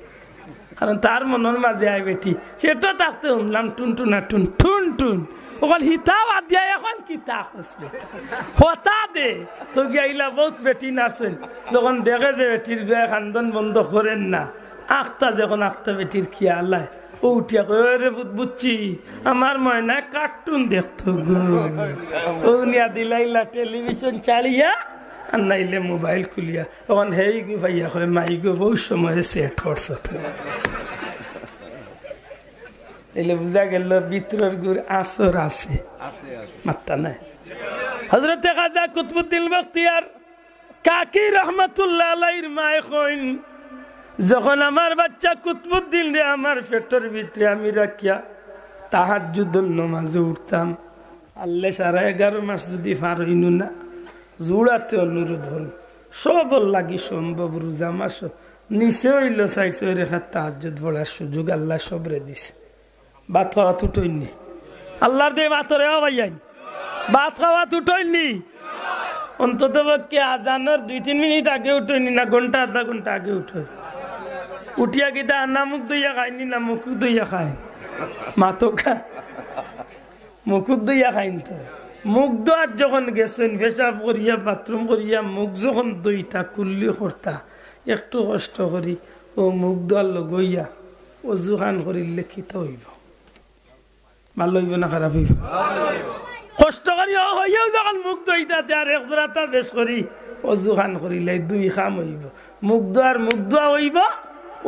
কারণ তার মনের মাঝে আয় বেটি সেটা থাকতে শুনলাম টুন টুনা টুন টুন টুন ওখান হিতা বাদ দিয়া এখন কিতা খুঁজবে হতা দে তো গিয়াইলা বহুত বেটি নাচেন, যখন দেখে যে বেটির গায়ে খান্দন বন্ধ করেন না, আখতা যখন আখতা বেটির খেয়ালায় ও উঠিয়া রে বুঝছি আমার ময়না কার্টুন দেখতো ও নিয়া দিলাইলা টেলিভিশন চালিয়া আর নাইলে মোবাইল খুলিয়া তখন হেই গো ভাইয়া হয় মাই গো বহু সময় সেট করছ। এলে বুঝা গেল ভিতরের গুর আসর আছে মাত্রা নাই। হযরত খাজা কুতুবউদ্দিন বখতিয়ার কাকি রহমাতুল্লাহ আলাইহির মায়ে কইন, যখন আমার বাচ্চা কুতুবউদ্দিন রে আমার পেটের ভিতরে আমি রাখিয়া তাহাজ্জুদের নামাজে উঠতাম, আল্লাহ 11.5 মাস যদি পার হইনু না জুড়াতে অনুরোধ হল সব লাগি সম্ভব রোজা মাস নিচে হইল 6 রেখা তাহাজ্জুদ পড়ার সুযোগ আল্লাহ সবরে দিছে। ভাত খাওয়া তুটইনি আল্লাহর দিয়ে মাতরে ভাইয়াই ভাত খাওয়া তুটইনি, অন্তত পক্ষে আজানের 2-3 মিনিট আগে উঠইনি না, ঘন্টা আধা ঘন্টা আগে উঠই উঠিয়া গিতা না মুখ দইয়া খাইনি না মুখ দইয়া খাই মাতো খা মুখ দইয়া খাইন তো মুখ দোয়ার যখন গেছেন পেশাব করিয়া বাথরুম করিয়া মুখ যখন দইতা কুল্লি করতা একটু কষ্ট করি ও মুখ দোয়ার লগইয়া অজু খান করিলে খিতা হইব, ভালো হইব না খারাপ হইব? কষ্ট করি হইয়াও যখন মুখ দইতাতে আর 1 জোড়াটা বেশ করি অজু খান করিলে 2 খাম হইব, মুখ দোয়া হইব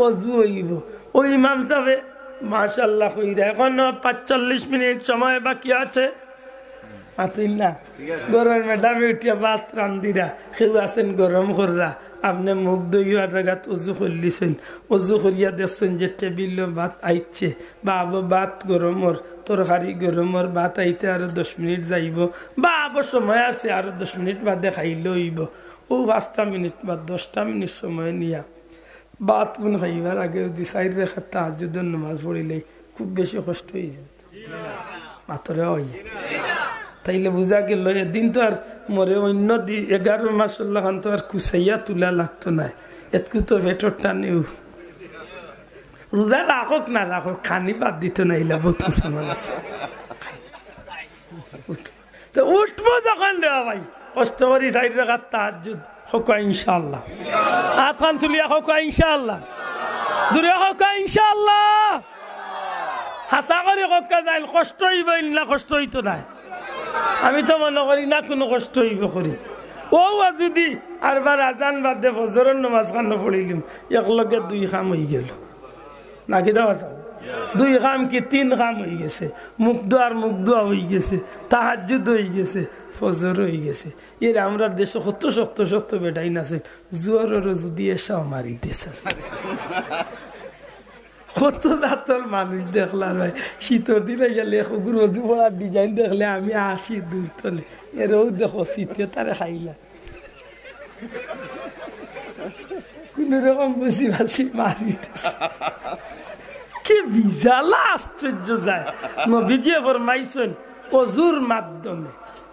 অজু হইব। ওই ইমাম সাহেব মাশাআল্লাহ কইরা এখন 45 মিনিট সময় বাকি আছে, মাতিল না গরমের ম্যাডামে উঠিয়া ভাত রান্দিরা সেও আছেন গরম কররা আপনি মুখ দইয়া জায়গাত অজু করলিছেন অজু করিয়া দেখছেন যে টেবিল ভাত আইছে বা আবো ভাত গরমর তরকারি গরমর ভাত আইতে আরো 10 মিনিট যাইব বা আবো সময় আছে আরো 10 মিনিট বাদে খাইলে হইব ও 5 মিনিট বা 10 মিনিট সময় নিয়া ভাত গুণ খাইবার আগে যদি 4 রাকাত তাহাজ্জুদের নামাজ পড়িলে খুব বেশি কষ্ট হয়ে যায় মাত্রে হয় তাইলে বুঝা গেল এদিন তো আর মরে অন্য 11 মাস খান তো আর কুসাইয়া তুলা লাগতো না এতকু তো ভেটর টানেও রোজা রাখক না রাখক খানি বাদ দিত না এলা বহুত মুসলমান আছে তো উঠবো যখন রে ভাই কষ্ট করি 4 রাকাত তাহাজ্জুদ হকা ইনশাআল্লাহ আতখান তুলিয়া হকা ইনশাআল্লাহ জুরে হকা ইনশাআল্লাহ হাসা করে হকা যাইল কষ্ট হইবই না কষ্ট হইতো না আমি তো মনে করি না কোনো কষ্ট হইব করি ও যদি আরবার আজান বাদ দে ফজরের নামাজ খান পড়িলাম একলগে 2 কাম হয়ে গেল নাকি দাও 2 কাম কি 3 কাম হয়ে গেছে মুখ দোয়া হয়ে গেছে তাহাজ্জুদ হয়ে গেছে ফজর হয়ে গেছে এর আমরা দেশে কত শক্ত বেটাই নাছে জোয়ারের যদি এসা মারি দেশ আছে কত দাঁতর মানুষ দেখলাম ভাই শীতর দিনে গেলে রোজু পড়ার ডিজাইন দেখলে আমি আসি দূর তলে এরও দেখো শীতে তারা খাইলা কোন রকম বুঝি বাসি মারিতেছে কি বিজালা আশ্চর্য যায় নবীজি ফরমাইছেন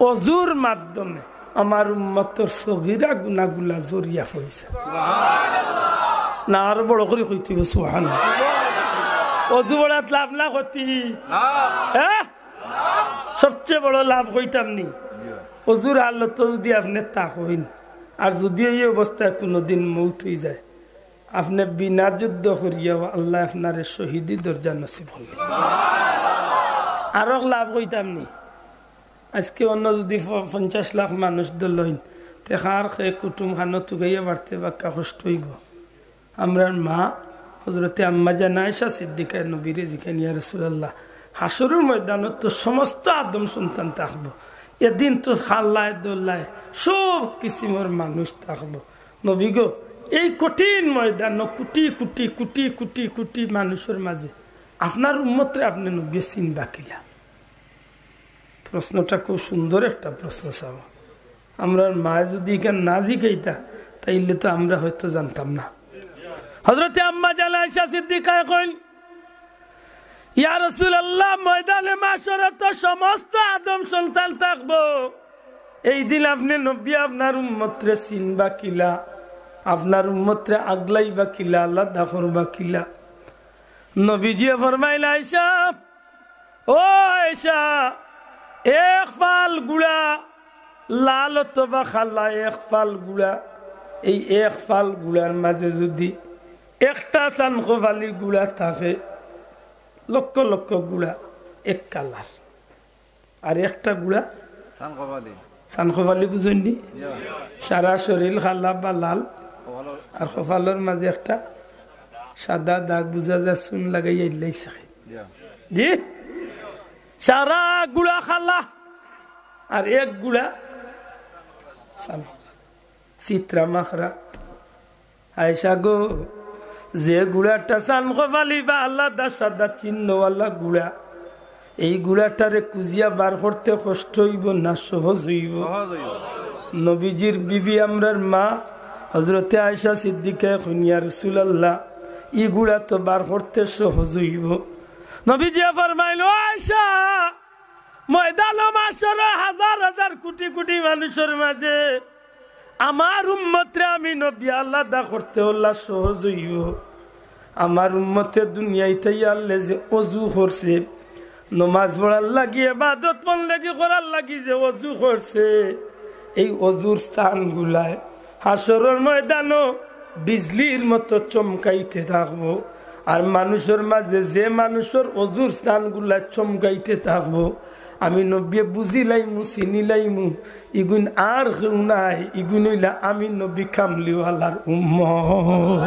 অজুর মাধ্যমে আমার উম্মতের সগীরা গুনাহগুলা জরিয়া হইছে না আরো বড় করে কইতে সুবহানাল্লাহ অজু বড়াত লাভ না করতি হ্যাঁ সবচেয়ে বড় লাভ হইতাম নি অজুর হালত যদি আপনি তা হইন আর যদি এই অবস্থায় কোনোদিন মৌত হয়ে যায় আপনি বিনা যুদ্ধ করিয়াও আল্লাহ আপনার শহীদি দরজা নসিব হইবে আরো লাভ হইতাম নি আজকে অন্য যদি 50 লাখ মানুষ দলইন তে খার খেয়ে কুটুম খানো তুগাইয়া বাড়তে বাক্কা কষ্ট হইব আমরা মা হযরতে আম্মা জান আয়েশা সিদ্দিকা নবীরে জিকেন ইয়া রাসূলুল্লাহ হাসরের ময়দানত তো সমস্ত আদম সন্তান থাকবো এদিন তো খাল্লায় দোল্লায় সব কিসিমের মানুষ থাকবো নবী গো এই কঠিন ময়দান কোটি কোটি কোটি কোটি কোটি মানুষের মাঝে আপনার উম্মতরে আপনি নবী চিনবা কিলা প্রশ্নটা খুব সুন্দর একটা প্রশ্ন চাও আমরা মা যদি এখানে না জিগাইতা তাইলে তো আমরা হয়তো জানতাম না হযরতে আম্মা জান আয়েশা সিদ্দিকা কইল ইয়া রাসূলুল্লাহ ময়দানে মাশরে তো সমস্ত আদম সন্তান থাকবো এই দিন আপনি নবী আপনার উম্মতরে চিনবা কিলা আপনার উম্মতরে আগলাইবা কিলা আলাদা করবা কিলা নবীজি ফরমাইল আয়েশা ও আয়েশা এক ফাল গুড়া লাল অথবা খালা এক ফাল গুড়া এই এক ফাল গুড়ার মাঝে যদি একটা চানকোফালি গুড়া থাকে লক্ষ লক্ষ গুড়া এক কালার আর একটা গুড়া চানকোফালি বুঝেননি সারা শরীর খালা বা লাল আর কপালের মাঝে একটা সাদা দাগ বুঝা যায় চুন লাগাইয়া ইলাইছে জি সারা গুড়া খালা আর এক গুড়া চিত্রা মাখরা আয়েশা গো যে গুড়াটা চানকোফালি বা আলাদা সাদা চিহ্নওয়ালা গুড়া এই গুড়াটারে কুজিয়া বার করতে কষ্ট হইব না সহজ হইব নবীজির বিবি আমরার মা হযরতে আয়েশা সিদ্দিকা ইয়া রাসূলুল্লাহ ই গুড়া তো বার করতে সহজ হইব নবীজি ফরমাইল আয়েশা ময়দানে মাশরে হাজার হাজার কোটি কোটি মানুষের মাঝে আমার উম্মতরে আমি নবী আলাদা করতে হল্লা সহজ হইব আমার উম্মতে দুনিয়াতে আল্লাহ যে ওযু করছে নামাজ পড়ার লাগি ইবাদত বন্দেগি করার লাগি যে ওযু করছে এই ওযুর স্থানগুলায় হাসরের ময়দানও বিজলির মতো চমকাইতে থাকবো আর মানুষের মাঝে যে মানুষের ওযুর স্থানগুলা চমকাইতে থাকবো আমি নবী বুঝিলাইমু চিনিলাইমু ইগুন আর কেউ নাই ইগুন হইলা আমি নবী কামলিওয়ালার উম্মত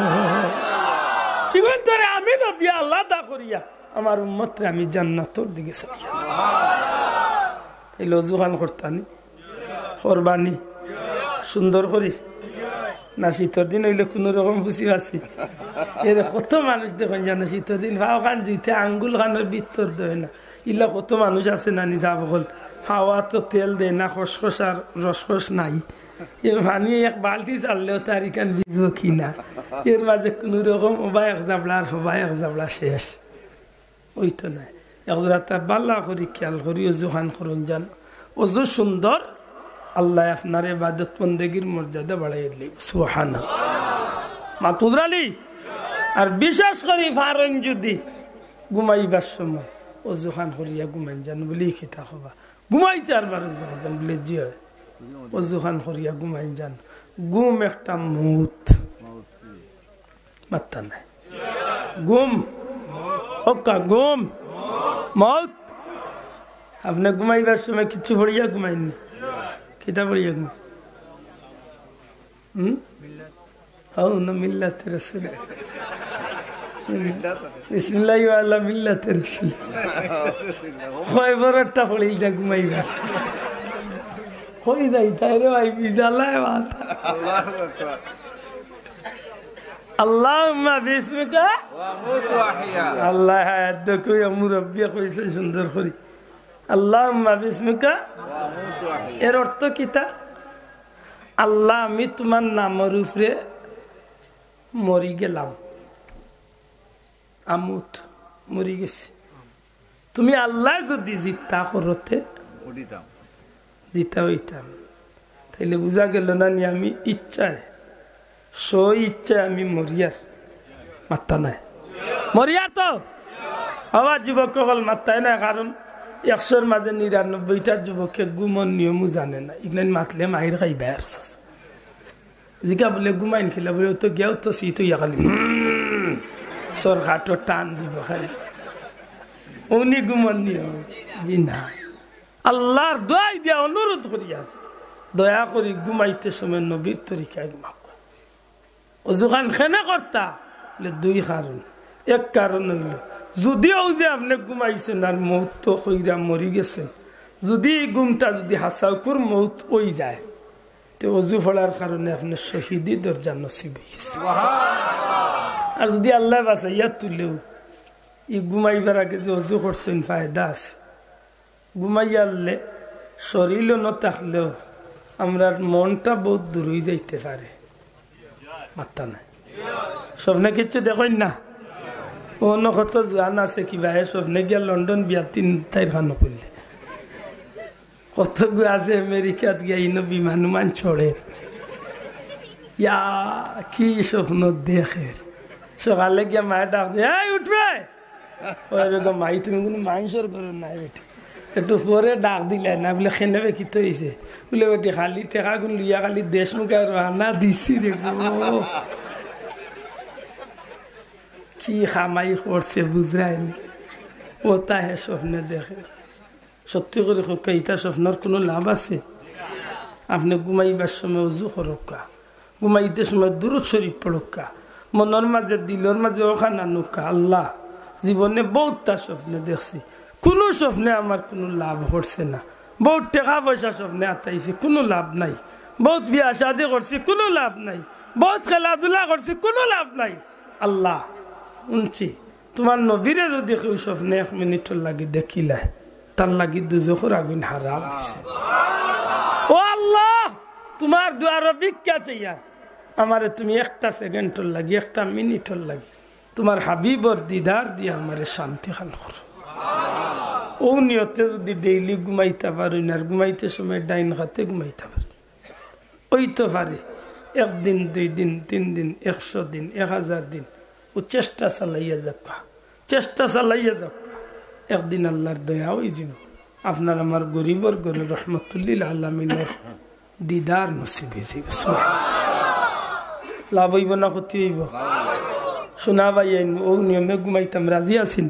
ইগুন তোরে আমি নবী আলাদা করিয়া আমার উম্মতরে আমি জান্নাতের দিকে চাইয়া এই লজুখান করতানি করবানি সুন্দর করি না শীতের দিন হইলে কোন রকম খুশি আছি এর কত মানুষ দেখেন জানো শীতের দিন ভাও খান জুইতে আঙ্গুল খানের ভিতর দেয় না ইলা কত মানুষ আছে না নিজা বকল খাওয়া তো তেল দেয় না খসখস আর রসকস নাই এর পানি এক বালতি চাললেও তার ইখান ভিজবো কিনা এর মাঝে কোন রকম ওবা এক জাবলা আর হবা এক জাবলা শেষ ওই তো নাই একজোড়া বাল্লা করি খেয়াল করি অজু খান করুন যান অজু সুন্দর আল্লাহ আপনার ইবাদত বন্দেগীর মর্যাদা বাড়াই দিল সুবহানাল্লাহ মাতুদরালি আর বিশেষ করে ফারন যদি ঘুমাইবার সময় অজু খান করিয়া ঘুমাই যান বলি খিতা হবা ঘুমাইতে আর বার বলে জি হয় অজু খান করিয়া ঘুমাই যান ঘুম একটা মৌত মাত্তা নাই ঘুম ওকা ঘুম মৌত আপনি ঘুমাইবার সময় কিছু পড়িয়া ঘুমাইনি কিতা পড়িয়া ঘুমাই হাও না মিল্লাতে রাসূল বিসমিল্লাহি ওয়ালা মিল্লাতে রাসূল কয় বড়টা পড়িয়া ঘুমাইবা কই যাই তাই রে ভাই বিদালায় বাত আল্লাহুম্মা বিসমিকা ওয়া আমুতু ওয়া আহইয়া আল্লাহ দেখো মুরব্বি কইছেন সুন্দর করে আল্লাহুম্মা বিসমিকা ওয়া আমুতু ওয়া আহইয়া এর অর্থ কিতা আল্লাহ আমি তোমার নামের উপরে মরি গেলাম আমুত মরি গেছি তুমি আল্লাহ যদি জিতা করতে জিতা হইতাম তাইলে বুঝা গেল না নি আমি ইচ্ছায় ইচ্ছায় আমি মরিয়ার মাত্তা নাই মরিয়ার তো আবার যুবক সকল মাত্তায় না কারণ 100-র মাঝে 99টা যুবকে ঘুমন নিয়মও জানে না ইগলেন মাতলে মাহির খাইবে জিকা বলে ঘুমাইন খেলা বলে তো গেও তো সি তো খালি সরকার টান দিব খালি উনি ঘুমন নিয়ম জি না আল্লাহর দোয়াই দিয়া অনুরোধ করিয়া দয়া করি ঘুমাইতে সময় নবীর তরিকায় ঘুমাক অজুখান খেনে করতা দুই কারণ এক কারণ হইল যদিও যে আপনি ঘুমাইছেন আর মৌত তো কইরা মরি গেছেন যদি ঘুমটা যদি হাসাউকুর মৌত ওই যায় তো অজু ফলার কারণে আপনি শহীদি দরজা নসিব হয়ে গেছে আর যদি আল্লাহ বাঁচাইয়া তুলেও ই ঘুমাইবার আগে যে অজু করছেন ফায়দা আছে ঘুমাইয়ালে শরীরও ন থাকলেও আমরা মনটা বহুত দূর হয়ে যাইতে পারে মাত্তা নাই স্বপ্নে কিছু দেখেন না অন্য কত জান আছে কিবা স্বপ্নে গিয়া লন্ডন বিয়া 3-4 খানো করলে কত আছে আমেরিকাত গিয়া ইনো বিমান ছড়ে ইয়া কি স্বপ্ন দেখে সকালে গিয়া মায়ের ডাক দিয়ে উঠবে মাই তুমি কোনো মানুষের করো নাই বেটি একটু পরে ডাক দিলে না বলে খেনে কি তো হয়েছে বলে বেটি খালি টেকা গুণ লিয়া খালি দেশ মুখে রান্না দিছি রে গো কি খামাই করছে বুঝরাইনি ও তাহে স্বপ্নে দেখে সত্যি করে ইটা স্বপ্নের কোনো লাভ আছে আপনি ঘুমাইবার সময় উজু করক্কা ঘুমাইতে সময় দুরূদ শরীফ পড়ক্কা মনের মাঝে দিলর মাঝে ওখানা নুকা আল্লাহ জীবনে বহুতটা স্বপ্নে দেখছি কোনো স্বপ্নে আমার কোনো লাভ হচ্ছে না বহুত টাকা পয়সা স্বপ্নে আতাইছে কোনো লাভ নাই বহুত বিয়া শাদি করছি কোনো লাভ নাই বহুত খেলাধুলা করছি কোনো লাভ নাই আল্লাহ শুনছি তোমার নবীরে যদি কেউ স্বপ্নে 1 মিনিটের লাগি দেখিলে তার লাগি দুজখের আগুন হারাম হয়েছে ও আল্লাহ তোমার দুয়ার ভিক্ষা চাইয়া আমারে তুমি 1 সেকেন্ডের লাগি 1 মিনিটের লাগি তোমার হাবিবর দিদার দিয়ে আমারে শান্তি খান করো ও নিয়তে যদি ডেইলি ঘুমাইতে পারি না ঘুমাইতে সময় ডাইন হাতে ঘুমাইতে পারি ওই তো পারে 1 দিন 2 দিন 3 দিন 100 দিন 1000 দিন ও চেষ্টা চালাইয়া যাক একদিন আল্লাহর দয়া ওই দিন আপনার আমার গরিবর গরিব রহমতুল্লিল আলামিনের দিদার নসিব হয়েছে লাভ হইব না ক্ষতি হইব শোনা ভাই ও নিয়মে ঘুমাইতাম রাজি আছেন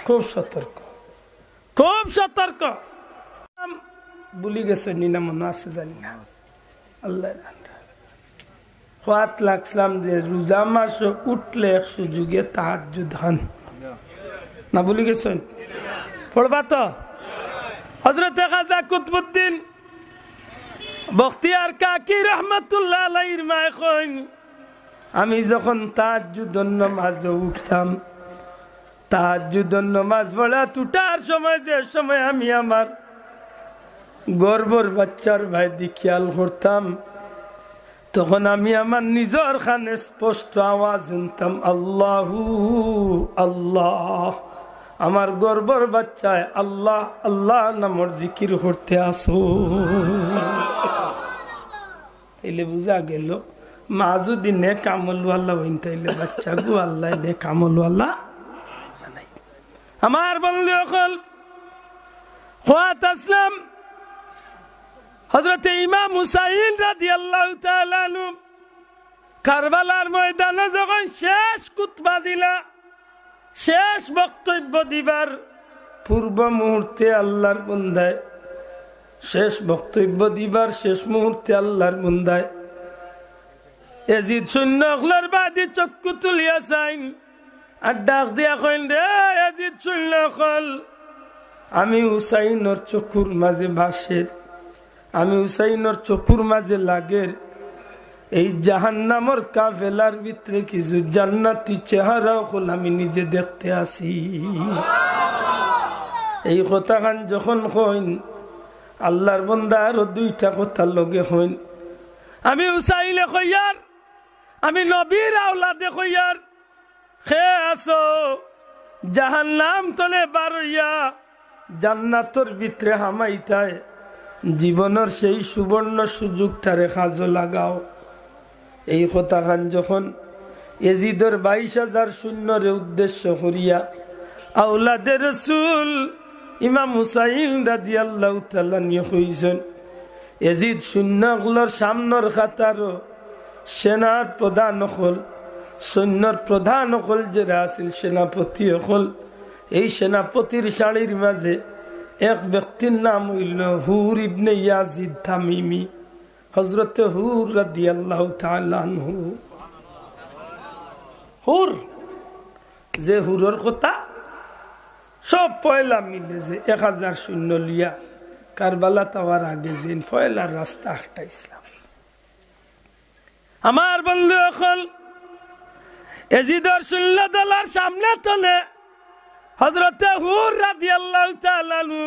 খুব সতর্ক ভুলি গেছে নিনা মনে আছে জানি না আল্লাহ লাগছিলাম যে রোজা মাস উঠলে সুযোগে তাহাজ্জুদ খান না ভুলি গেছেন পড়বা তো হযরত খাজা কুতবুদ্দিন বখতিয়ার কাকি রহমাতুল্লাহ আলাইহির মায় কইন, আমি যখন তাহাজ্জুদের নামাজে উঠতাম, তাহাজ্জুদের নামাজ পড়া উঠার সময় যে সময় আমি আমার গর্ভর বাচ্চার ভাইদি খেয়াল করতাম, তখন আমি আমার নিজের কানে স্পষ্ট আওয়াজ শুনতাম, আল্লাহু আল্লাহ। আমার গর্ভর বাচ্চায় আল্লাহ আল্লাহ নামের জিকির করতে আসো। এলে বুঝা গেল মা যদি নেক আমলওয়ালা হইন তাইলে বাচ্চা গো আল্লাহ নেক আমলওয়ালা। আমার বন্ধু সকল, খোয়াত আসলাম, হযরত ইমাম হুসাইন রাদিয়াল্লাহু তাআলা আনহু কারবালার ময়দানে যখন শেষ খুতবা দিলা, শেষ বক্তব্য দিবার পূর্ব মুহূর্তে আল্লাহর বান্দায়, শেষ বক্তব্য দিবার শেষ মুহূর্তে আল্লাহর বান্দায় ইয়াজিদ শূন্য হলার বাদী চক্ষু তুলিয়া চাইন আর ডাক দিয়া কইন, রে ইয়াজিদ শূন্য হল, আমি হুসাইনের চক্ষুর মাঝে ভাসের, আমি হুসাইনের চক্ষুর মাঝে লাগের এই জাহান্নামের কাফেলার ভিতরে কিছু জান্নাতি চেহারা হল আমি নিজে দেখতে আসি। এই কথাখান যখন হইন আল্লাহর বান্দা আরো দুইটা কথা লগে হইন, আমি হুসাইলে কইয়ার, আমি নবীর আওলাদে কইয়ার, খে আসো জাহান্নাম তলে বারইয়া জান্নাতর ভিতরে হামাইতায় জীবনের সেই সুবর্ণ সুযোগটারে কাজে লাগাও। এই কথাখান যখন ইয়াজিদের 22,000 সৈন্যরে উদ্দেশ্য করিয়া আওলাদে রাসূল ইমাম হুসাইন রাদিয়াল্লাহু তাআলা নিয়ে কইছেন, ইয়াজিদ সৈন্যগুলোর সামনের কাতারও সেনার প্রধান হল, সৈন্যর প্রধান হল যে রাসূল সেনাপতি হল, এই সেনাপতির শাড়ির মাঝে এক ব্যক্তির নাম হইল হুর ইবনে ইয়াজিদ তামিমি, হযরত হুর রাদিয়াল্লাহু তাআলা আনহু। হুর যে হুরের কথা সব পয়লা মিলে যে 1000 সৈন্য লিয়া কারবালা তাওয়ার আগে যে পয়লার রাস্তা হাঁটাইছিলাম। আমার বন্ধু এখন ইয়াজিদের সৈন্য দলের সামনে তলে হযরত হুর রাদিয়াল্লাহু তাআলা আনহু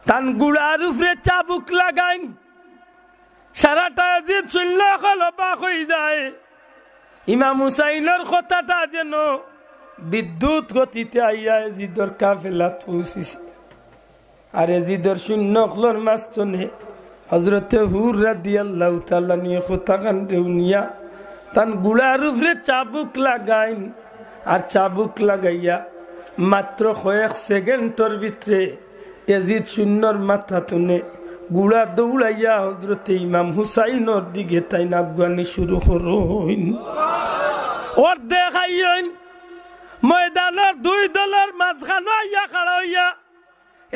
তান গুড়ার উপরে চাবুক লাগাইন, সারাটা ইয়াজিদ সৈন্য হল অবাক হয়ে যায়। ইমাম হুসাইনের কথাটা যেন বিদ্যুৎ গতিতে আইয়া ইয়াজিদের কাফেলাত পৌঁছিছে। আর ইয়াজিদের সৈন্যগুলোর মাঝখানে হযরত হুর রাদিয়াল্লাহু তাআলা নিয়ে কথাখান নিয়া তান গুড়ার উপরে চাবুক লাগাইন, আর চাবুক লাগাইয়া মাত্র কয়েক সেকেন্ডের ভিতরে ইয়াজিদ সৈন্যর মাথা তুলে গুড়া দৌড়াইয়া হযরত ইমাম হুসাইনের দিকে তাই নাগবানি শুরু করইন। ওর দেখাইন ময়দানের দুই দলের মাঝখানে আইয়া খাড়া হইয়া,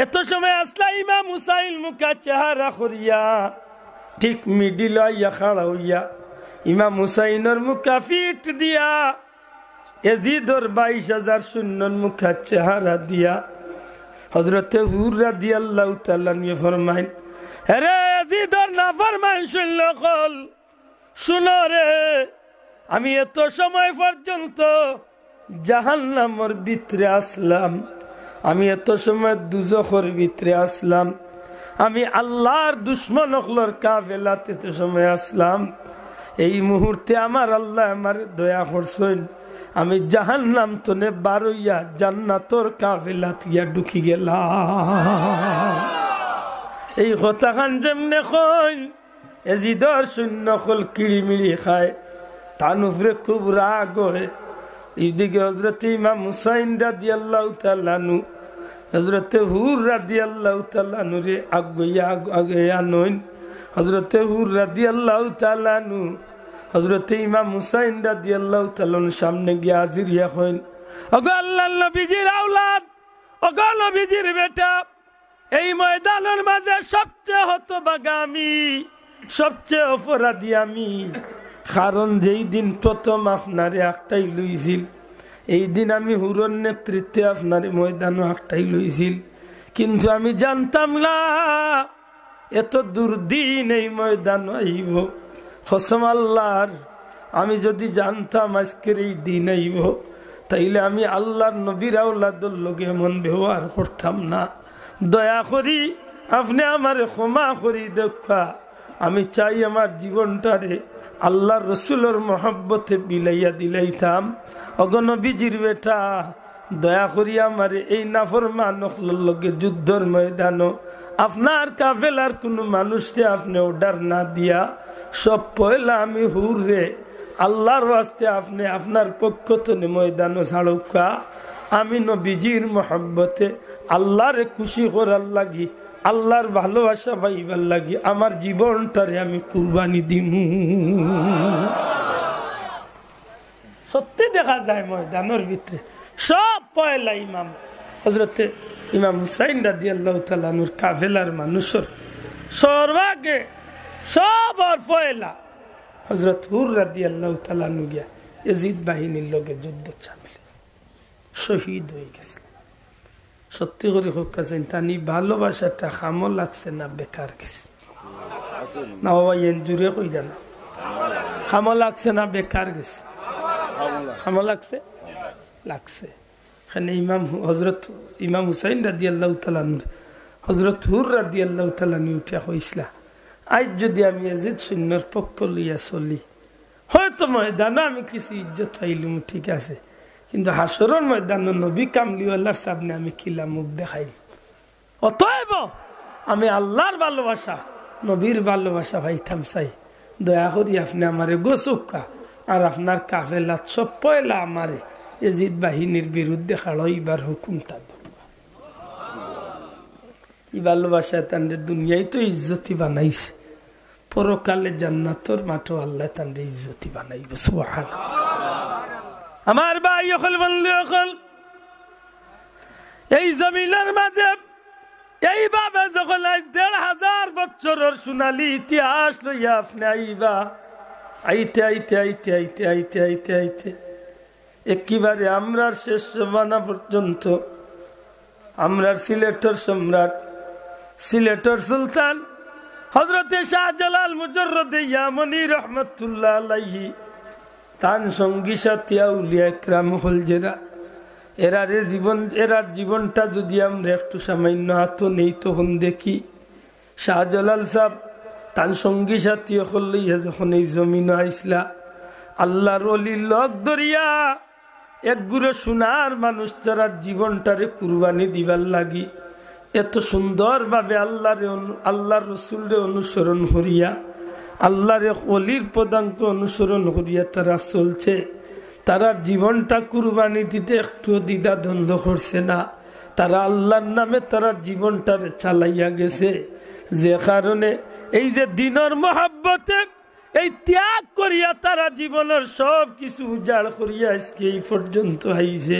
এত সময় আসলা ইমাম হুসাইন মুখা চেহারা করিয়া ঠিক মিডিল আইয়া খাড়া হইয়া ইমাম হুসাইনের মুখা ফিট দিয়া ইয়াজিদের 22,000 সৈন্যর মুখা চেহারা দিয়া হযরত হুর রাদিয়াল্লাহু তাআলা নিয়ে ফরমাইন, রে ইয়াজিদের নাফরমান সৈন্য কল, শুনো রে, আমি এত সময় পর্যন্ত জাহান্নামের ভিতরে আসলাম, আমি এত সময় দুজখের ভিতরে আসলাম, আমি আল্লাহর দুশ্মন হলর কাফেলাতে এত সময় আসলাম, এই মুহূর্তে আমার আল্লাহ আমার দয়া করছেন, আমি জাহান্নাম তনে বারইয়া জান্নাতর কাফেলাত গিয়া ঢুকি গেলাম। এই কথাখান যেমনে কই ইয়াজিদের সৈন্য হল কিড়িমিড়ি খায়, তার উপরে খুব রাগ হয়। এইদিকে হযরত ইমাম হুসাইন রাদিয়াল্লাহু তাআলা আনহু হযরত হুর রাদিয়াল্লাহু তাআলা আনহু রে আগইয়া নইন, হযরত হুর রাদিয়াল্লাহু তাআলা আনহু হযরত ইমাম হুসাইন রাদিয়াল্লাহু তাআলা সামনে গিয়ে হাজির হইয়া কইন, ওগো আল্লাহর নবীজির আওলাদ, ওগো নবীজির বেটা, এই ময়দানের মাঝে সবচেয়ে হতভাগা আমি, সবচেয়ে অপরাধী আমি, কারণ যেই দিন প্রথম আপনারে একটাই লইছিল, এই দিন আমি হুরর নেতৃত্বে আপনারে ময়দানও একটাই লইছিল, কিন্তু আমি জানতাম না এত দুর্দিন এই ময়দান আইব। কসম আল্লাহর, আমি যদি জানতাম আজকের এই দিন আইব তাইলে আমি আল্লাহর নবীর আওলাদের লগে এমন ব্যবহার করতাম না। দয়া করি আপনি আমার ক্ষমা করি দেখা। আমি চাই আমার জীবনটারে আল্লাহর রসুলের মহব্বতে বিলাইয়া দিলাইতাম। অগনবীজির বেটা, দয়া করি আমার এই নাফরমানের লগে যুদ্ধর ময়দানও আপনার কাফেলার কোনো মানুষকে আপনি অর্ডার না দিয়া সব পয়লা আমি হুররে আল্লাহর ওয়াস্তে আপনি আপনার পক্ষ থেকে ময়দানও ছাড়ুকা। আমি নবীজির মহব্বতে আল্লাহরে খুশি করার লাগি, আল্লাহর ভালোবাসা পাইবার লাগি আমার জীবনটারে আমি কুরবানি দিমু। সত্যি দেখা যায় ময়দানের ভিতরে সব পয়লা ইমাম হযরতে ইমাম হুসাইন রাদিয়াল্লাহু তাআলা আনহুর কাফেলার মানুষের সর্বাগে সবর পয়লা হযরত হুর রাদিয়াল্লাহু তাআলা আনহু গিয়া ইয়াজিদ বাহিনীর লগে যুদ্ধ চামিল শহীদ হয়ে গেছে। সত্যি করে হোক কাছেন তানি ভালোবাসাটা খামো লাগছে না বেকার গেছে? না বাবা এন জুড়ে কই জানা খামো লাগছে না বেকার গেছে? খামো লাগছে, লাগছে। এখানে হযরত ইমাম হুসাইন রাদিয়াল্লাহু তাআলা আনহু হযরত হুর রাদিয়াল্লাহু তাআলা আনহু উঠে কইসলা, আজ যদি আমি ইয়াজিদ সৈন্যর পক্ষ লইয়া চলি হয়তো ময়দানে আমি কিছু ইজ্জত পাইলাম, ঠিক আছে, কিন্তু হাসরের ময়দানে নবী কামলিওয়ালার সামনে আমি কিলা মুখ দেখাই। অতএব আমি আল্লাহর ভালোবাসা নবীর ভালোবাসা পাইতাম চাই। দয়া করি আপনি আমারে গোসুকা আর আপনার কাফেলা সব পয়লা আমারে ইয়াজিদ বাহিনীর বিরুদ্ধে খাড়াইবার হুকুমটা দেব। এই ভালোবাসা তাদের দুনিয়ায় তো ইজ্জতি বানাইছে, পরকালে জান্নাতর মাঠও আল্লাহ তাদের ইজ্জতি বানাইব। সুবহানাল্লাহ। আমার ভাই হল বন্ধু হল এই জমিনের মাঝে এইভাবে যখন ১,৫০০ বছরের সোনালী ইতিহাস লইয়া আপনি আইবা, আইতে আইতে আইতে আইতে আইতে আইতে আইতে একেবারে আমরার শেষ জমানা পর্যন্ত আমরার সিলেটের সম্রাট সিলেটের সুলতান হযরতে শাহজালাল মুজররদে ইয়ামানি রহমাতুল্লাহ আলাইহি তান সঙ্গী সাথী আউলিয়া ইকরাম হল যারা এরার জীবনটা যদি আমরা একটু সামান্য হাত নেই তখন দেখি শাহজালাল সাহেব তান সঙ্গী সাথী হল লইয়া যখন এই জমিন আইসলা আল্লাহর ওলির লগ দরিয়া এক গুড়ে সোনার মানুষ যারা জীবনটারে কুরবানি দিবার লাগি এত সুন্দর ভাবে আল্লাহর রসুলরে অনুসরণ করিয়া আল্লাহর ওলির পদাঙ্ক অনুসরণ করিয়া তারা চলছে। তারা জীবনটা কুরবানি দিতে একটু দ্বিধা দ্বন্দ্ব করছে না। তারা আল্লাহর নামে তারা জীবনটারে চালাইয়া গেছে, যে কারণে এই যে দিনের মহব্বতে এই ত্যাগ করিয়া তারা জীবনের সব কিছু উজাড় করিয়া আজকে এই পর্যন্ত আইছে।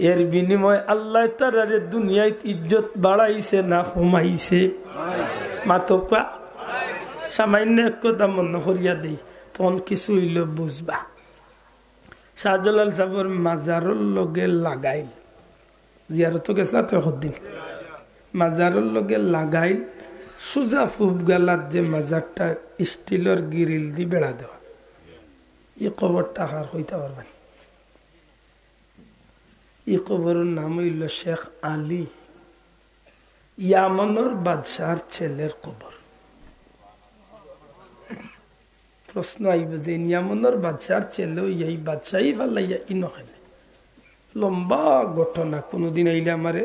এর বিনিময় আল্লাহ তারারে দুনিয়ায় ইজ্জত বাড়াইছে না কমাইছে? মাতকা সামান্য এক কথা মনে করিয়া দেই তখন কিছু হইল বুঝবা। শাহজালাল সাহেবের মাজারের লগে লাগাইল, জিয়ারত গেছিলা তো একদিন, মাজারের লগে লাগাইল সোজা ফুব গালার যে মাজারটা স্টিলের গিরিল দি বেড়া দেওয়া, এই কবরটা আর হইতে পারবেন। এই কবরের নাম হইল শেখ আলী, ইয়ামনের বাদশার ছেলের কবর। প্রশ্ন আইব যে ইয়ামনের বাদশার ছেলে এই বাদশাহী ফালাইয়া ইনখানে লম্বা ঘটনা, কোনদিন আইলে আমারে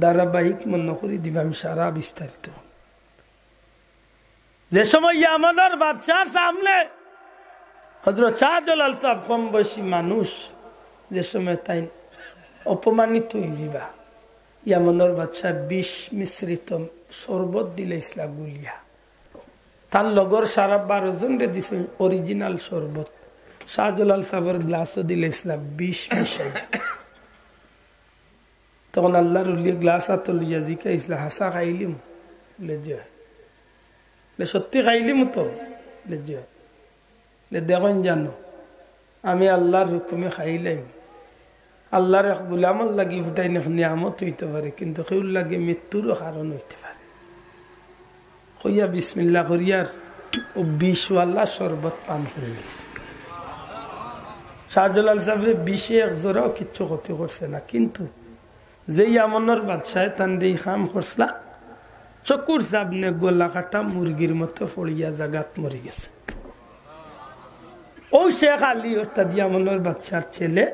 ধারাবাহিক মনে করি দিবা, আমি সারা বিস্তারিত। যে সময় ইয়ামনের বাদশার সামনে হযরত শাহজালাল সাহেব কম বয়সী মানুষ, যে সময় তাই অপমানিত হয়ে যাবা, ইয়ামনের বাদশাহ বিষ মিশ্রিত শরবত দিলে ইসলা গুলিয়া, তার লগর সারা 12 জন রে দিছে অরিজিনাল শরবত, শাহজালাল সাহেবের গ্লাসও দিলে ইসলা বিষ মিশাই। তখন আল্লাহর উলিয়া গ্লাস হাত লইয়া জিকা ইসলা হাসা খাইলিম, সত্যি খাইলিম তো দেখেন জানো আমি আল্লাহর হুকুমে খাইলাম, আল্লাহর এক গোলামর লাগি ফুটাই নিয়ামত হইতে পারে, কিন্তু কেউ লাগে মৃত্যুরও কারণ হইতে পারে। কইয়া বিসমিল্লাহ করিয়ার ও বিষওয়ালা শরবত পান করে গেছে। শাহজালাল সাহেবের বিষে এক জোড়াও কিচ্ছু ক্ষতি করছে না, কিন্তু যেই আমনের বাদশাহ তান্ডে খাম করছলা চকুর সামনে গোলা কাটা মুরগির মতো পড়িয়া জাগাত মরে গেছে। ও শেখ আলী অর্থাৎ ইয়ামনের বাদশার ছেলে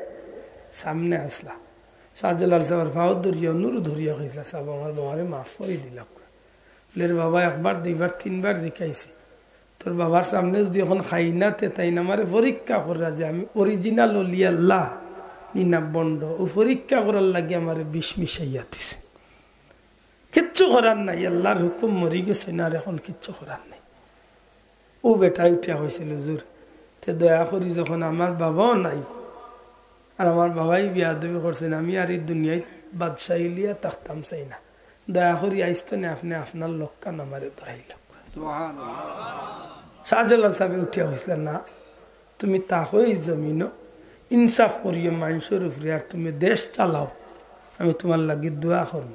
সামনে আসলা, শাহজালাল সাহেবের ভাও ধরিয়া নুর ধরিয়া হয়েছিল, সাহেব আমার বাবারে মাফ করে দিলাম। বাবা একবার দুইবার তিনবার জিকাইছে, তোর বাবার সামনে যদি এখন খাই না তে তাই না আমার পরীক্ষা করা যে আমি অরিজিনাল অলিয়াল্লাহ নিনা বন্ড, ও পরীক্ষা করার লাগে আমার বিষ মিশাইয়া দিছে। কিচ্ছু করার নাই, আল্লাহর হুকুম মরি গেছে না, আর এখন কিচ্ছু করার নাই। ও বেটা উঠিয়া হয়েছিল জোর, তে দয়া করি যখন আমার বাবাও নাই আর আমার বাবাই বিয়া দাবি করছেন, আমি আর এই দুনিয়ায় বাদশাহী লিয়া থাকতাম চাই না, দয়া করি আইসতো না আপনি আপনার লক্কা নামারে ধরাইল। শাহজালাল সাহেব উঠিয়া হয়েছিল, না তুমি তাহই জমিন ইনসাফ করিও মানুষের উপরে, আর তুমি দেশ চালাও, আমি তোমার লাগে দোয়া করব।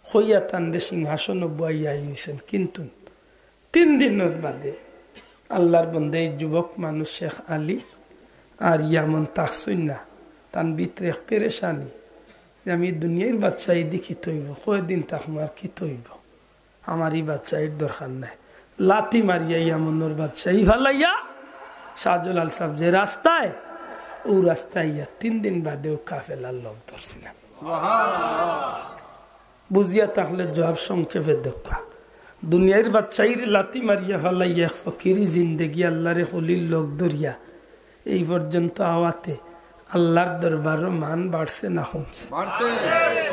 হইয়া তান্ডে সিংহাসন বইয়া হয়েছেন। কিন্তু 3 দিনের বাদে আল্লাহর বন্দে যুবক মানুষ শেখ আলী আর ইয়ামন তাকসইন না তার ভিতরে পেরেশানি, আমি দুনিয়ার বাচ্চাই দেখি তৈব, কয়দিন থাকবো আর কি তৈব, আমার এই বাচ্চাইর দরকার নাই। লাথি মারিয়া ইয়ামনের বাচ্চাই ভালাইয়া শাহজালাল সাহেব যে রাস্তায়, ও রাস্তায় ইয়া 3 দিন বাদেও কাফেলার লোক ধরছিলাম। বুঝিয়া থাকলে জবাব সংক্ষেপে দেখা, দুনিয়ার বাচ্চাইর লাথি মারিয়া ভালাইয়া ফকিরি জিন্দেগি আল্লাহরে হলির লোক ধরিয়া এই পর্যন্ত আওয়াতে আল্লাহর দরবারও মান বাড়ছে না কমছে?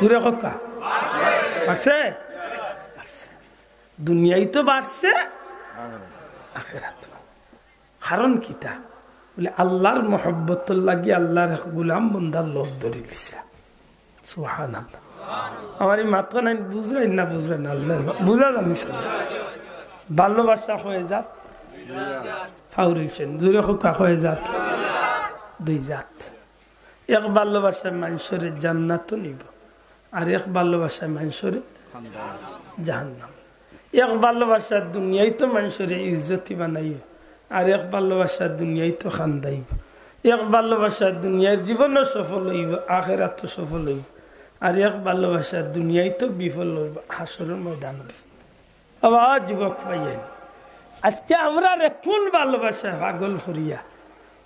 দূরে কথা বাড়ছে, দুনিয়ায় তো বাড়ছে, আখিরাত। কারণ কিতা বলে আল্লাহর মহব্বত লাগি আল্লাহর গোলাম বন্দার লোক ধরে দিছে। সুবহানাল্লাহ। আমার এই মাত্র নাই বুঝলেন না, বুঝলেন আল্লাহ বুঝা জানিস, ভালোবাসা হয়ে যাত ফাউরিলছেন, দূরে হোকা হয়ে যাত, 2 জাত। এক ভালোবাসায় মানুষের জান্নাত নিব, আর এক ভালোবাসায় মানুষের জাহান্নাম। এক ভালোবাসার দুনিয়ায় তো মানুষের ইজ্জতি বানাইব, আর এক ভালোবাসার দুনিয়ায় তো খান্দাইব। এক ভালোবাসার দুনিয়ার জীবনও সফল হইব, আখিরাত তো সফল হইব, আর এক ভালোবাসার দুনিয়ায় তো বিফল হইব, হাসরের ময়দান হইব। আবার যুবক ভাইয়ের, আজকে আমরা কোন ভালোবাসায় পাগল করিয়া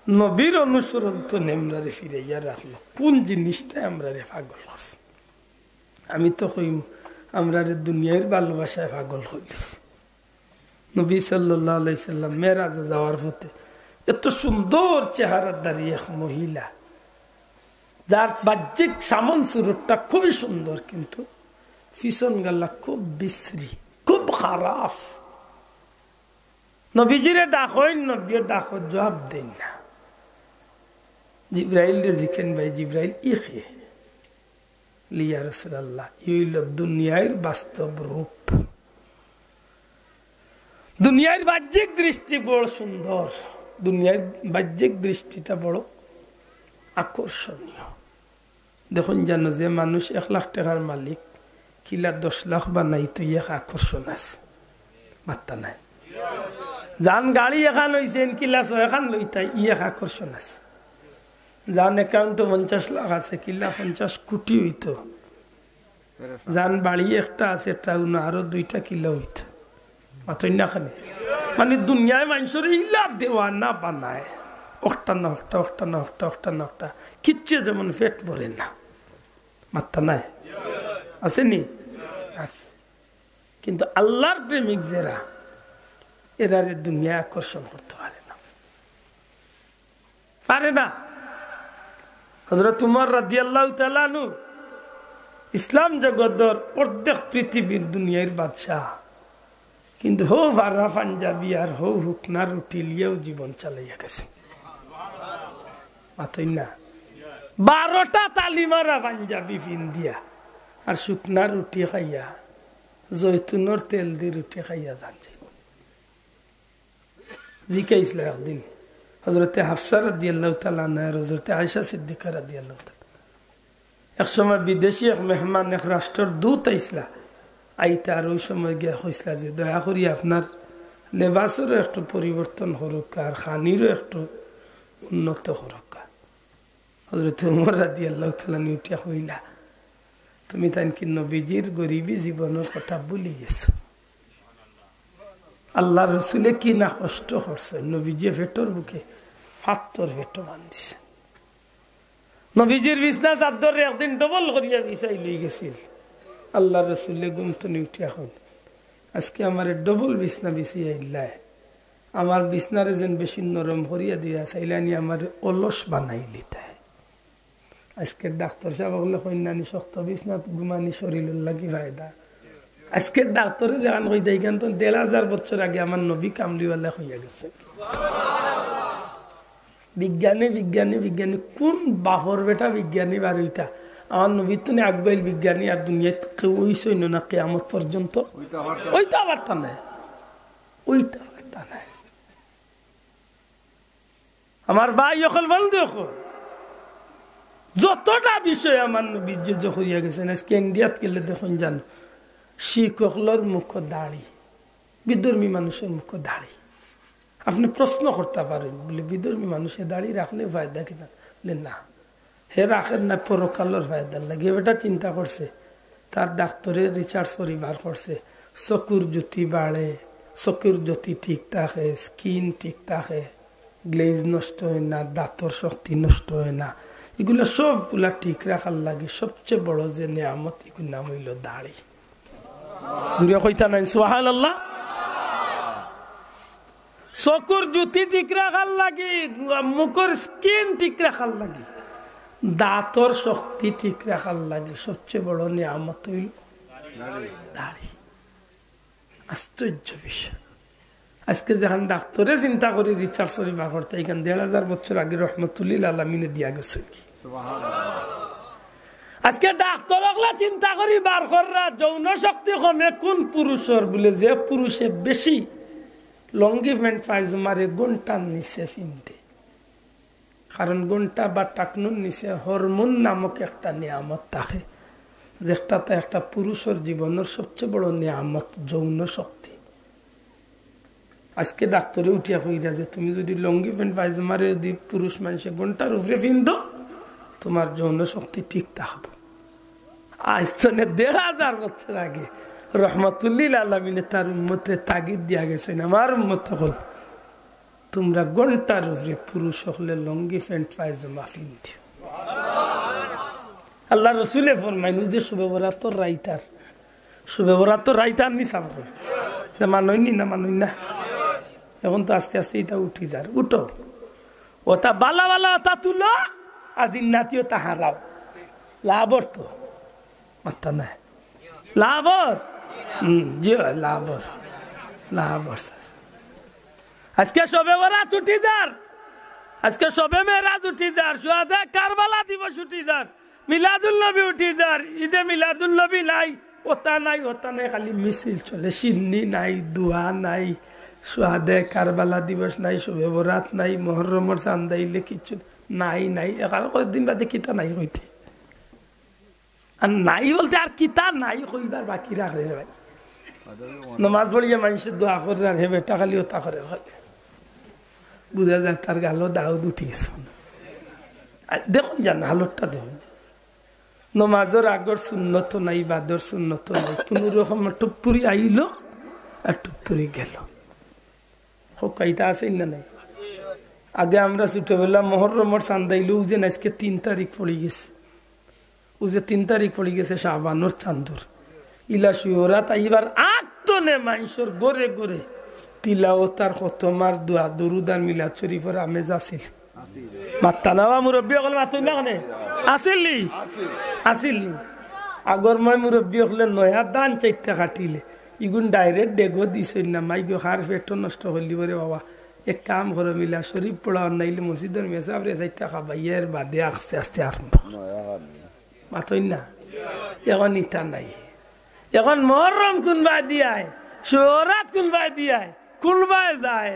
নবীর অনুসরণ তো নেমরারে ফিরাইয়া রাখলো, কোন জিনিসটা আমরা রে পাগল করছি? আমি তো কইম আমরা দুনিয়ার ভালোবাসায় পাগল হইছি। নবী সাল্লাল্লাহু আলাইহি সাল্লাম মেরাজে যাওয়ার পথে এত সুন্দর চেহারার দাঁড়িয়ে এক মহিলা, যার বাহ্যিক সামন সুরতটা খুবই সুন্দর, কিন্তু পিছন গালা খুব বিশ্রী, খুব খারাপ। নবীজিরে ডাকইন, নবীর ডাক জবাব দেন না। জিব্রাইল রে জিকেন, ভাই জিব্রাইল ইখে লিয়া রাসূলুল্লাহ, ইল দুনিয়ার বাস্তব রূপ। দুনিয়ার বাহ্যিক দৃষ্টি বড় সুন্দর, দুনিয়ার বাহ্যিক দৃষ্টিটা বড় আকর্ষণীয়। দেখুন জানো যে মানুষ 1 লাখ টাকার মালিক, কিলা 10 লাখ বানাই তো এক আকর্ষণ আছে, মাত্রা নাই। যান গাড়ি এখান হয়েছেন কিলা 6 এখান লইতাই এক আকর্ষণ আছে। যান অ্যাকাউন্টে 50 লাখ আছে, কিলা 50 কোটি হইতো। যান বাড়ি একটা আছে, আরো 2টা কিলা হইতো। মানে দুনিয়ায় মানুষের ইলা দেওয়া না বানায়, একটা কিচ্ছু যেমন পেট ভরে না, মাত্রা নাই, আসেনি? কিন্তু আল্লাহর প্রেমিক যারা, এরা দুনিয়া আকর্ষণ করতে পারে না, পারে না। হযরত উমর রাদিয়াল্লাহু তাআলা আনহু ইসলাম জগতের অর্ধেক পৃথিবীর দুনিয়ার বাদশাহ, কিন্তু হো ভাড়া পাঞ্জাবি আর হো হুকনা রুটি লিয়েও জীবন চালাইয়া গেছে। মাতই না 12টা তালিমারা পাঞ্জাবি পিন্দিয়া আর শুকনা রুটি খাইয়া, জৈতুনের তেল দিয়ে রুটি খাইয়া যাচ্ছে। জিকাইছিল একদিন হযরতে হাফসা রাদিয়াল্লাহু তাআলা আনহা, হযরতে আয়েশা সিদ্দিকা রাদিয়াল্লাহু তাআলা, এক সময় বিদেশি এক মেহমান এক রাষ্ট্রের দূত আইসলা, আইতা আর ওই সময় গিয়া কইসলা যে দয়া করি আপনার লেবাসেরও একটু পরিবর্তন হরুক আর খানিরও একটু উন্নত হরুক। হযরত ওমর রাদিয়াল্লাহু তাআলা উঠিয়া কইলা, তুমি তাই কি নবীজির গরিবী জীবনের কথা ভুলে গেছো? আল্লাহ রসুলে কি না কষ্ট করছে, নবীজি ভেটর বুকে ফাত্তর ভেটো বান্ধিছে। নবীজির বিছনা চাদর একদিন ডবল করিয়া বিছাই লই গেছিল। আল্লাহ রসুলে গুমতনি উঠিয়া হল, আজকে আমার ডবল বিছনা বিছাইয়া ইল্লায়, আমার বিছনারে যেন বেশি নরম করিয়া দিয়া চাইলানি আমার অলস বানাইলি। তাই আজকের ডাক্তার সাহেব বলে কন্যানি শক্ত বিছনা ঘুমানি শরীরের লাগি ফায়দা। আজকের ডাক্তারে যেখান কই দেয় কেন ১,৫০০ বছর আগে আমার নবী কামলিওয়ালা হইয়া গেছে। বিজ্ঞানী বিজ্ঞানী বিজ্ঞানী কোন বাহর বেটা বিজ্ঞানী বার ওইটা আমার নবীর তো আগবাইল বিজ্ঞানী আর দুনিয়ায় কেউ ওই সৈন্য না কিয়ামত পর্যন্ত ওইটা বার্তা নাই, ওইটা বার্তা নাই। আমার ভাই অকল বন্ধু যতটা বিষয় আমার নবীর যুদ্ধ হইয়া গেছেন। আজকে ইন্ডিয়াত গেলে দেখুন জানো শিক্ষকলর মুখ দাড়ি, বিধর্মী মানুষের মুখ দাড়ি। আপনি প্রশ্ন করতে পারেন বলে বিধর্মী মানুষের দাড়ি রাখলে ফায়দা কিনা? বলে না, হে রাখেন না পরকালের ফায়দা লাগে। বেটা চিন্তা করছে, তার ডাক্তারের রিসার্চ বার করছে চকুর জ্যোতি বাড়ে, চকুর জ্যোতি ঠিক থাকে, স্কিন ঠিক থাকে, গ্লেজ নষ্ট হয় না, দাঁতর শক্তি নষ্ট হয় না, এগুলো সবগুলা ঠিক রাখার লাগে সবচেয়ে বড় যে নিয়ামত এগুলোর নাম হইল দাড়ি। দূরে কইতা নাই সুবহানাল্লাহ। চকুর জ্যোতি ঠিক রাখার লাগে, মুখের স্কিন ঠিক রাখার লাগে, দাঁতর শক্তি ঠিক রাখার লাগে সবচেয়ে বড় নিয়ামত হইল দাড়ি। আশ্চর্য বিষয়। আজকে যখন ডাক্তারে চিন্তা করি রিসার্চ বার করতে, এখানে ১,৫০০ বছর আগে রহমতুল্লিল আলামিনে দিয়া গেছে। আজকে ডাক্তার চিন্তা করি বার করা যৌন শক্তি কমে কোন পুরুষের, বলে যে পুরুষে বেশি লঙ্গি প্যান্ট পায়জামারে ঘন্টার নিচে ফিনতে, কারণ ঘন্টা বা টাকনুর নিচে হরমোন নামক একটা নিয়ামত থাকে, যেটাতে একটা পুরুষের জীবনের সবচেয়ে বড় নিয়ামত যৌন শক্তি। আজকে ডাক্তারে উঠিয়া কইরা যে তুমি যদি লঙ্গি প্যান্ট পায়জামারে যদি পুরুষ মানুষে ঘন্টার উপরে ফিনতো তোমার যৌন শক্তি ঠিক থাকবে। আজ তো ১,৫০০ বছর আগে রহমতুল্লিল আলামিনে তার উম্মতে তাগিদ দিয়া গেছেন, আমার উম্মত হল তোমরা ঘন্টার উপরে পুরুষ হলে লঙ্গি প্যান্ট পায়জামা ফিনতে। আল্লাহ রসুলে ফরমাইল যে শুভে বরাতর রাইতার, শুভে বরাতর রাইতার নি সাব মানই না মানই না। এখন তো আস্তে আস্তে এটা উঠি যার, উঠো ওটা বালা বালা ওটা তুলো, আজি নাতিও তা হারাও, লাভর তো মাত্রা নাই, লাভর জি লাভর লাভর। আজকে সবে বরাত উঠি যার, আজকে সবে মেরাজ উঠি যার, সুহাদা কারবালা দিবস উঠি যার, মিলাদুল নবী উঠি যার, ঈদে মিলাদুল নবী নাই, ওটা নাই ওটা নাই, খালি মিছিল চলে, সিন্নি নাই, দোয়া নাই, সুহাদে কারবালা দিবস নাই, সবে বরাত নাই, মুহররমের চাঁদ আইলে কিছু নাই নাই। কয়েকদিন বাদে কিতা নাই হইতে, আর নাই বলতে আর কিতা নাই কইবার বাকি রাখে ভাই। নমাজ পড়িয়া মানুষের দোয়া করে রাখে, বেটা খালি ওটা করে বুঝা যায় তার গালো দাউদ উঠি গেছে। দেখুন জান হালতটা দেখুন, নমাজের আগর সুন্নত নাই, বাদর সুন্নত নাই, কোন রকম টুপুরি আইল আর টুপুরি গেল, হকাইতা আছে না নাই। আগে আমরা ছোটবেলা মুহররমের চাঁদ আইল, ও যে আজকে ৩ তারিখ পড়ে গেছে, ও যে ৩ তারিখ পড়ে গেছে শাবানোর চান্দুর, ইলা শিওরাত আইবার আত্মনে মানুষের গড়ে গড়ে তিলাওয়াত খতমার দোয়া দরুদ আর মিলাদ শরীফের আমেজ আছিল। মাত্তা নাওয়া মুরব্বী হল মাতুই না কেন আসিলি আসিল আগর মই মুরব্বী হলে নয়া দান ৪টা কাটিলে ইগুন ডাইরেক্ট ডেগো দিছিল না, মাই গো হার পেট নষ্ট করলি বলে বাবা এক কাম করো মিলা শরীফ পড়া নাইলে মসজিদের মেসাবরে ৪টা খাবাইয়ের বাদে আস্তে আস্তে আরম্ভ মাতুই না। এখন ইটা নাই, এখন মুহররম কোনবাই দিয়ায়, শিওরাত কোনবাই দিয়ায়, কোনবাই যায়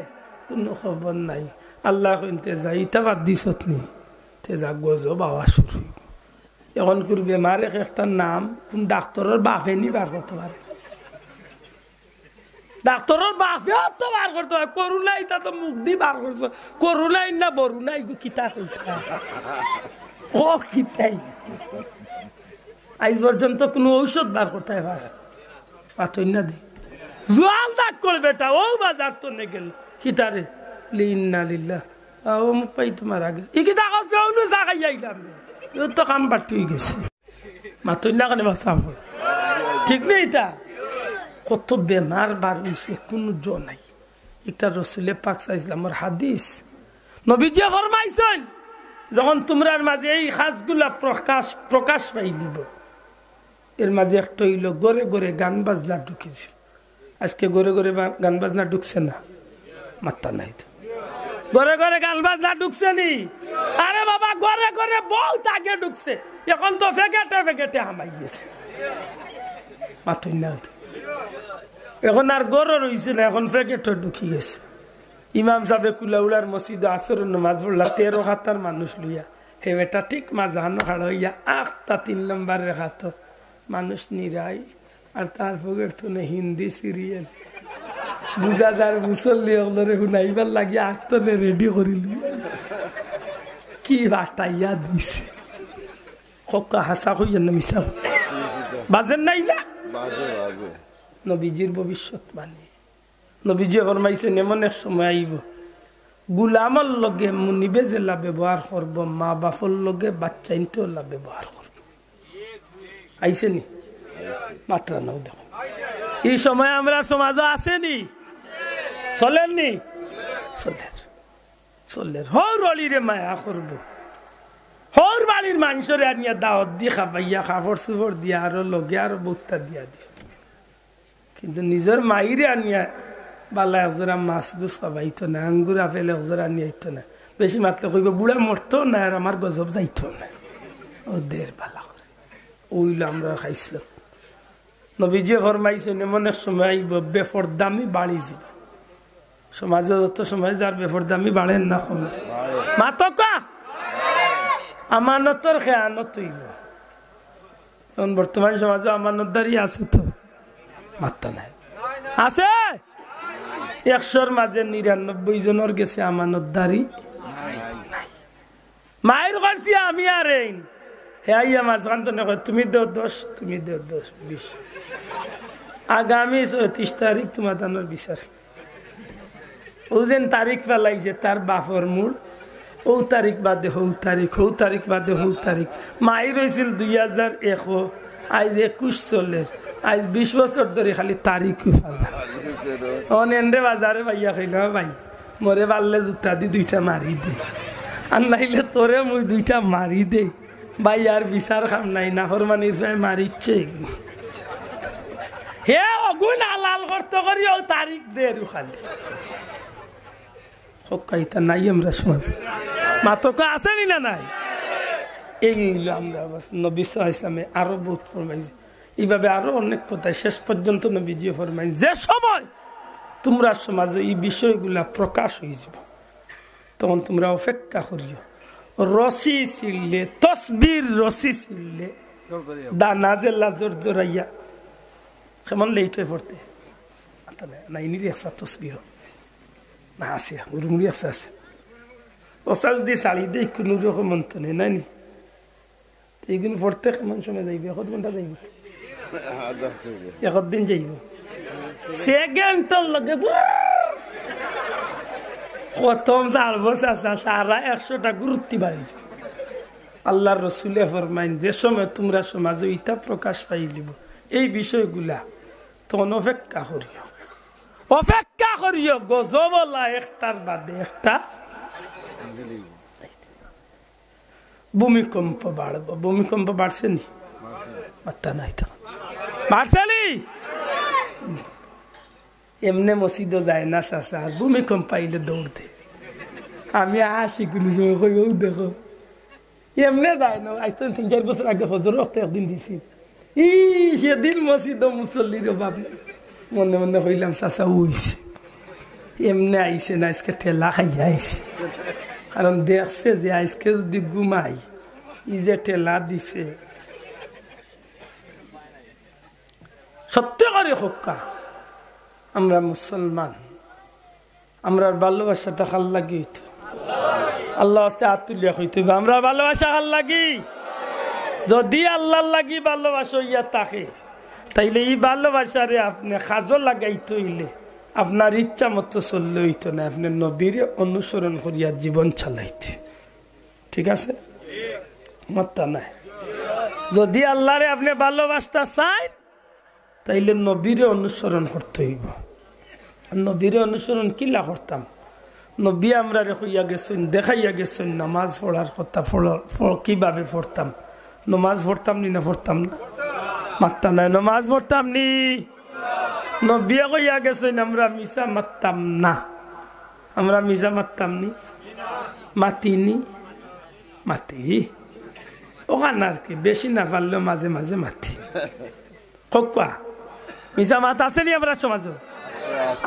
কোনো খবর নাই। আল্লাহ কইতে যাই ইটা বাদ দিছত নি তে যা গজব আওয়াজ শুরু, এখন করবে মার একটা নাম কোন ডাক্তারের বাপে নি বার করতে পারে ডাক্তারের বাপে তো বার করতে হয় করুণাই তা তো মুখ দিয়ে বার করছো করুণাই না বরুণাই কিতা ও কিতাই আজ পর্যন্ত কোনো ঔষধ বার করতে হয় পাতই না দি জোয়াল দাগ করে বেটা ও বাজার তো নে গেল কিতারে লিন্না লিল্লাহ ও মুখ পাই তোমার আগে ই কিতা কাজ বেউনো জাগাই আইলাম ও তো কাম বাটি হয়ে গেছে মাতই না কেন বাসা ঠিক নেই তা কত বেমার বার হইছে কোনো জো নাই একটা রাসূলে পাক সাল্লাল্লাহু আলাইহি হাদিস নবীজি ফরমাইছেন যখন তোমরার মাঝে এই খাসগুলা প্রকাশ পাইলিব এর মাঝে একটা হইল গড়ে গড়ে গান বাজনা ঢুকেছে আজকে গড়ে গড়ে গান বাজনা ঢুকছে না মাত্রা নাই তো গড়ে গড়ে গান বাজনা ঢুকছে নি আরে বাবা গড়ে গড়ে বহুত আগে ঢুকছে এখন তো ফেকেটে ফেকেটে হামাই গেছে মাত্রই না এখন আর গড় রয়েছে না এখন ফেকেটে ঢুকি গেছে ইমাম সাহেব কুলাউলার মসজিদ আসরের নামাজ পড়লা 13 হাতার মানুষ লইয়া হে বেটা ঠিক মাঝানো খাড়া হইয়া 8 নম্বর রেখাতো মানুষ নিরাই আর তার ফকেট তো হিন্দি সিরিয়াল বুঝাদার মুসল্লি ওগুলোরে শুনাইবার লাগি আক্তনে রেডি করিল কি বাটাইয়া দিছে খোকা হাসা হইয়া না মিশা বাজেন নাইলা নবীজির ভবিষ্যৎবাণী নবীজি ফরমাইছেন এমন এক সময় আইব গুলামর লগে মুনিবে জেলা ব্যবহার করব মা বাপর লগে বাচ্চা ইনটোলা ব্যবহার করব আইছে নি মাত্রা নাও দেখো এই সময় আমরা সমাজে আসেনি চলেননি চলের হর অলিরে মায়া করব হর বাড়ির মানুষের আনিয়া দাওয়াত দিয়ে খাবাইয়া খাবার সুবর দিয়া আরো লগে আরো বক্তা দিয়া দিয়ে কিন্তু নিজের মাইরে আনিয়া বালা একজোড়া মাছ গুছ খাবাইতো না আঙ্গুর আপেল একজোড়া নিয়ে আইতো না বেশি মাত্র কইব বুড়া মরতো না আর আমার গজব যাইতো না ও দের বালা করে ওইল আমরা খাইছিলাম নবীজি ফরমাইছেন এমন এক সময় আইব বেফরদামি বাড়ি যাব সমাজে যত সময় যার বেফরদামি বাড়েন না কমে মাতকা আমানতর খেয়ানত হইব এখন বর্তমান সমাজে আমানতদারি আছে তো মাত্রা নাই আছে 100-র মাঝে 99 জনের গেছে আমানতদারি মায়ের করছি আমি আর হ্যাঁ মাঝখান তো না তুমি দেও 10 তুমি দেও 10-20 আগামী 30 তারিখ তোমার দানোর বিচার ও যেন তারিখ ফেলাইছে তার বাপর মূল ও তারিখ বাদে হৌ তারিখ বাদে হৌ তারিখ মায়ের হয়েছিল 2001 আজ 21 চলে আজ 20 বছর ধরে খালি তারিখ ফেলা বাজারে ভাইয়া খাইল ভাই মরে পারলে জুতা দি 2টা মারি দে আর নাইলে তোরে মুই 2টা মারি দে ভাই আর বিচার খাম নাই না হরমানির ভাই মারিচ্ছে হে অগুন আলাল করতে করি ও তারিখ দে খালি সকাইতা নাই আমরা সমাজ মাতকা আছে না নাই এইগুলো আমরা নবী সাল্লাল্লাহু আরো বহুত ফরমাইছে এইভাবে আরো অনেক কথা শেষ পর্যন্ত নবীজি ফরমাইছে যে সময় তোমরা সমাজে এই বিষয়গুলা প্রকাশ হয়ে যাবে তখন তোমরা অপেক্ষা করিও রশি ছিললে তসবির রশি ছিললে দানা জেলা জোর জোরাইয়া কেমন লেট হয়ে পড়তে নাই নিরে একটা তসবির না আছে মুড়ি আছে আছে ওসাল দিয়ে শাড়ি দিয়ে কোনো রকম মন্ত নেই নাইনি এইগুলো পড়তে কেমন সময় যাইবে 1 ঘন্টা যাইবে 1 দিন যাইব সেকেন্ডের লগে প্রথম 4 বছর সারা 100টা গুরুত্ব বাড়িছে আল্লাহর রাসূলে ফরমাইন যে সময় তোমরা সমাজে ইটা প্রকাশ পাইলিব এই বিষয়গুলা তখন অপেক্ষা করিও গজবলা একটার বাদে একটা ভূমিকম্প বাড়ব ভূমিকম্প বাড়ছে নি মাত্রা নাই তো বাড়ছে নি এমনি মসজিদ যায় না চাষা ভূমিকম্প আইলে দৌড়তে আমি আসি কোনো সময় কই ও দেখো এমনি যায় না আজ তো 3-4 বছর আগে হজর রক্ত একদিন দিছি সেদিন মসজিদ মুসল্লির অভাব মনে মনে হইলাম চাষা উইছে এমনি আইসে না আজকে ঠেলা খাইয়া আইসে কারণ দেখছে যে আজকে যদি ঘুমাই ইজে টেলা দিছে সত্য করে হক্কা আমরা মুসলমান আমরা ভালোবাসাটা খাল লাগি হইতো আল্লাহ আস্তে আতুলিয়া হইতে আমরা ভালোবাসা খাল লাগি যদি আল্লাহর লাগি ভালোবাসা ইয়া থাকে তাইলে এই ভালোবাসারে আপনি কাজও লাগাইতে হইলে আপনার ইচ্ছা মতো চললে হইতো না আপনি নবীর অনুসরণ করিয়া জীবন চালাইতে ঠিক আছে মতটা নাই যদি আল্লাহরে আপনি ভালোবাসতে চান তাইলে নবীরে অনুসরণ করতে হইব নবীরে অনুসরণ কিলা করতাম নবী আমরা হইয়া গেছেন দেখাইয়া গেছেন নামাজ পড়ার কথা কিভাবে পড়তাম নমাজ পড়তাম নি না পড়তাম না মাত্তা নাই নমাজ পড়তাম নি নবী কইয়া গেছেন আমরা মিশা মারতাম না আমরা মিশা মারতাম নি মাতিনি মাতি ওখানে আর কি বেশি না পারলেও মাঝে মাঝে মাতি কোকা মিশা মাত আসেনি আমরা সমাজে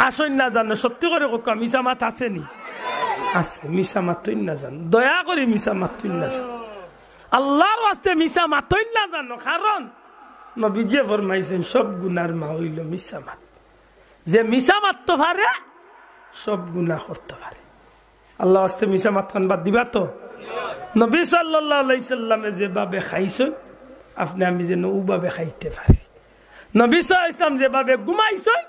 আসেন না জানো সত্যি করে কোকা মিশা মাত আসেনি আছে মিশা মাতই না জানো দয়া করে মিশা মাতই না জানো আল্লাহর ওয়াস্তে মিশা মাতই না জানো কারণ নবীজি ফরমাইছেন সব গুনার মা হইল মিশা মাত যে মিশা মারতে পারে সব গুনাহ করতে পারে আল্লাহ ওয়াস্তে মিশা মাতখান বাদ দিবা তো নবী সাল্লাল্লাহু আলাইহি সাল্লামে যেভাবে খাইছেন আপনি আমি যেন ওভাবে খাইতে পারি নবী সাল্লাল্লাহু আলাইহি সাল্লাম যেভাবে ঘুমাইছেন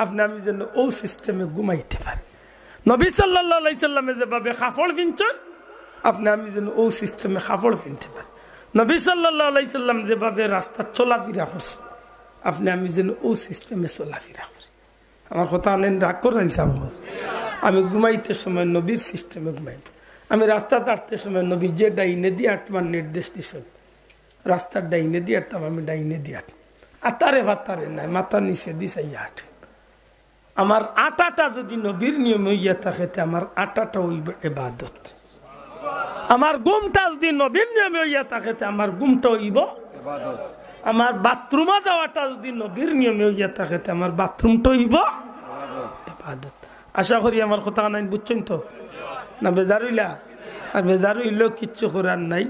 আপনি আমি যেন ও সিস্টেমে ঘুমাইতে পারি নবী সাল্লাল্লাহু আলাইহি সাল্লামে যেভাবে কাপড় পিনছেন আপনি আমি যেন ও সিস্টেমে কাপড় পিনতে পারি নবী সাল্লাল্লাহু আলাইহি সাল্লাম যেভাবে রাস্তা চলাফেরা করছেন আপনি আমি যেন ও সিস্টেমে চলাফেরা করি আমার কথা আনেন রাগ করেন সাহেব আমি ঘুমাইতে সময় নবীর সিস্টেমে ঘুমাই আমি রাস্তা হাঁটতে সময় নবী যে ডাইনে দিয়ে হাঁটবার নির্দেশ দিচ্ছেন রাস্তার ডাইনে দিয়ে হাঁটতাম আমি ডাইনে দিয়ে হাঁট আতারে ফাতারে নাই মাথার নিচে দিছাই হাঁট আমার আটাটা যদি নবীর নিয়মে হইয়া থাকে আমার আটাটা হইব ইবাদত আমার ঘুমটা যদি নবীর নিয়মে হইয়া থাকে আমার ঘুমটা হইব ইবাদত আমার বাথরুমে যাওয়াটা যদি নবীর নিয়মে হইয়া থাকে আমার বাথরুমটা হইব ইবাদত আশা করি আমার কথা নাই বুঝছেন তো না বেজার হইলা আর বেজার হইলেও কিচ্ছু করার নাই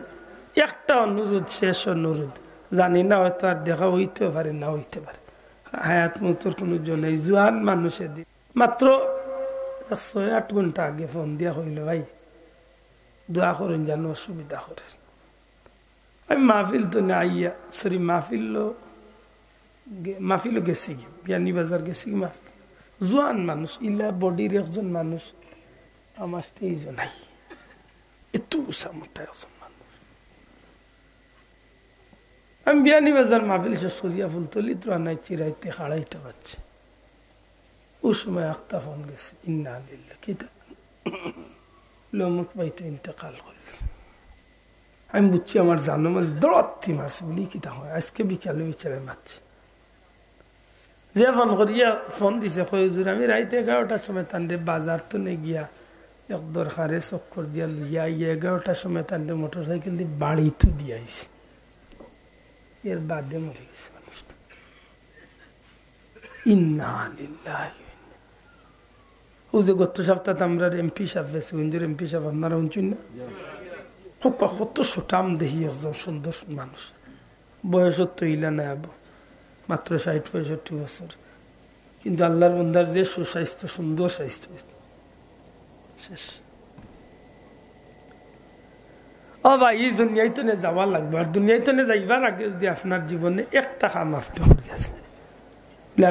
একটা অনুরোধ শেষ অনুরোধ জানি না হয়তো আর দেখা হইতে পারে না হইতে পারে হায়াত মতোর কোনো জন নেই জোয়ান মানুষের দিন মাত্র 108 ঘন্টা আগে ফোন দিয়া হইল ভাই দোয়া করেন যেন অসুবিধা করে আমি মাহফিল তো না আইয়া সরি মাহফিলও গেছি কি বিয়ানীবাজার গেছি কি মাহফিল জোয়ান মানুষ ইলা বডির একজন মানুষ আমার তেইজন নাই এত উষা মোটা একজন মানুষ আমি বিয়ানীবাজার মাহফিল শেষ করিয়া ফুলতলি তো নাই চিরাইতে 2:30 বাজছে ওই সময় একটা ফোন গেছে ইন্না লিল্লাহ কিতা লোমুক বাইতে ইন্তেকাল করল আমি বুঝছি আমার জানো মাঝ দৌড়াত্তি মারছে বলি কিতা হয় আজকে বিকালে বিচারে মারছে যে ফোন করিয়া ফোন দিছে কয়জুর আমি রাইতে 11টার সময় তান্ডে বাজার তো নে গিয়া এক দরকারে চক্কর দিয়া লইয়া 11টার সময় তান্ডে মোটরসাইকেল দিয়ে বাড়ি তো দিয়ে আইছে এর বাদে মরে গেছে মানুষটা ইন্না লিল্লাহি ও যে গত সপ্তাহে আমরা এমপি সাহেব বেসিগঞ্জের এমপি সাহেব আপনারা শুনছেন না কত সুঠাম দেহি একজন সুন্দর মানুষ বয়স তো ইলা না মাত্র 60-65 বছর কিন্তু আল্লাহর বান্দার যে সুস্বাস্থ্য সুন্দর স্বাস্থ্য শেষ ও ভাই এই দুনিয়ায় তো যাওয়া লাগবে আর দুনিয়ায় তো যাইবার আগে যদি আপনার জীবনে একটা কাম আপনি করে গেছেন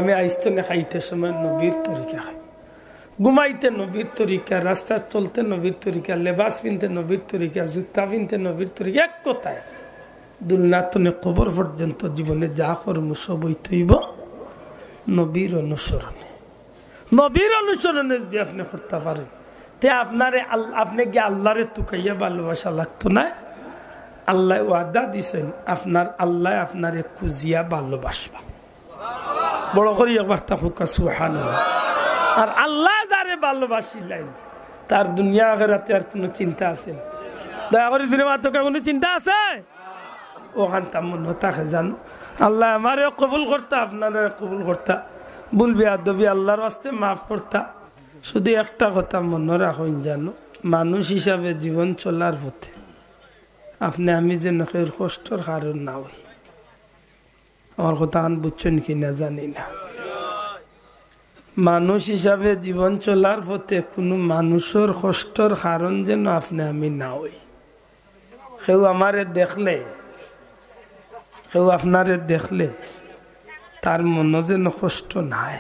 আমি আইসতে না খাইতে সময় নবীর তরিকা খাই ঘুমাইতে নবীর তরিকা রাস্তা চলতে নবীর তরিকা লেবাস পিনতে নবীর তরিকা জুতা পিনতে নবীর তরিকা এক কথায় দুলনাতনে কবর পর্যন্ত জীবনে যা করবো সব হইতেইব নবীর অনুসরণে যদি আপনি করতে পারেন তে আপনারে আপনি গিয়ে আল্লাহরে তুকাইয়া ভালোবাসা লাগতো না আল্লাহ ওয়াদা দিছেন আপনার আল্লাহ আপনারে খুঁজিয়া ভালোবাসবা বড় করি একবার তা হুকা সুবহানাল্লাহ আর আল্লাহ যারে ভালোবাসিলেন তার দুনিয়া আখিরাতে আর কোনো চিন্তা আছে না দয়া করে সিনেমা তো কোনো চিন্তা আছে ওখান তেমন থাকে জানো আল্লাহ আমারে কবুল করতা আপনারা কবুল করতা বলবি আদবি আল্লাহর ওয়াস্তে মাফ করতা শুধু একটা কথা মনে রাখুন জানো মানুষ হিসাবে জীবন চলার পথে আপনি আমি যে নখের কষ্টর কারণ না হই। আমার কথা বুঝছেন কিনা জানি না। মানুষ হিসাবে জীবন চলার পথে কোনো মানুষের কষ্টর কারণ যেন আপনি আমি না হই। কেউ আমারে দেখলে, কেউ আপনারে দেখলে তার মনে যেন কষ্ট নাই।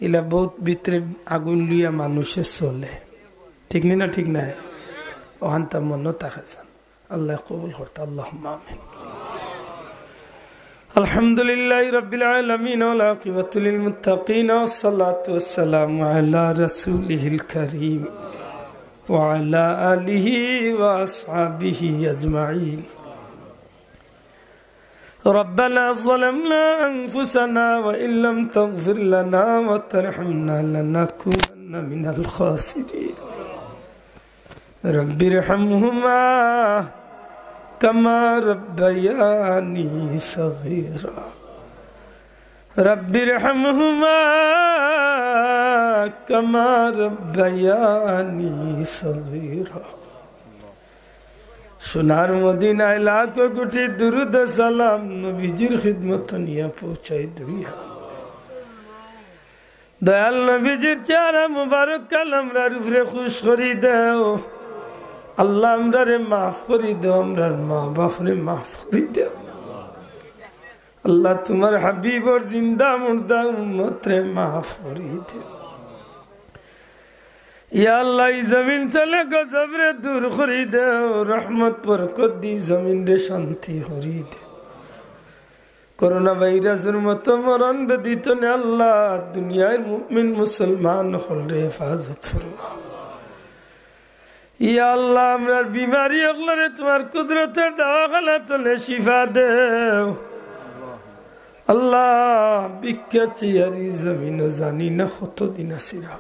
এলা বহুত ভিতরে আগুন লইয়া মানুষে চলে, ঠিক না? ঠিক না? ওখান তার মনে থাকে যান। আল্লাহ কবুল করতে, আল্লাহুম্মা আমিন। আলহামদুলিল্লাহি রাব্বিল আলামিন ওয়াল আকিবাতু লিল মুত্তাকিন ওয়াসসালাতু ওয়াসসালামু আলা রাসূলিহিল কারীম ওয়া আলা আলিহি ওয়া আসহাবিহি আজমাইন। ربنا ظلمنا أنفسنا وإن لم تغفر لنا وترحمنا لنكونن من الخاسرين. رب ارحمهما كما ربياني صغيرا. رب ارحمهما كما ربياني صغيرا. সোনার মদিনায় লাখো কোটি দুরুদ সালাম নবীজির খিদমত নিয়ে পৌঁছাই দুনিয়া। দয়াল নবীজির চেহারা মুবারক কাল আমরার উপরে খুশ করি দাও আল্লাহ। আমরারে মাফ করি দাও, আমরার মা বাপরে মাফ করি দাও আল্লাহ। তোমার হাবিবর জিন্দা মুর্দা উম্মত রে মাফ করি দাও ইয়া আল্লাহ। এই জমিন তলে গজব রে দূর করি দাও, রহমত বরকত দি জমিন রে শান্তি করি দাও। করোনা ভাইরাসের মতো মরণ ব্যতীত নে আল্লাহ দুনিয়ার মুমিন মুসলমান হলে হেফাজত ফরমাও ইয়া আল্লাহ। আমরার বিমারি হলে তোমার কুদরতের দাওয়াখানা তলে শিফা দেও আল্লাহ। ভিক্ষা চেয়ারি জমিন জানি না কতদিন আসিরা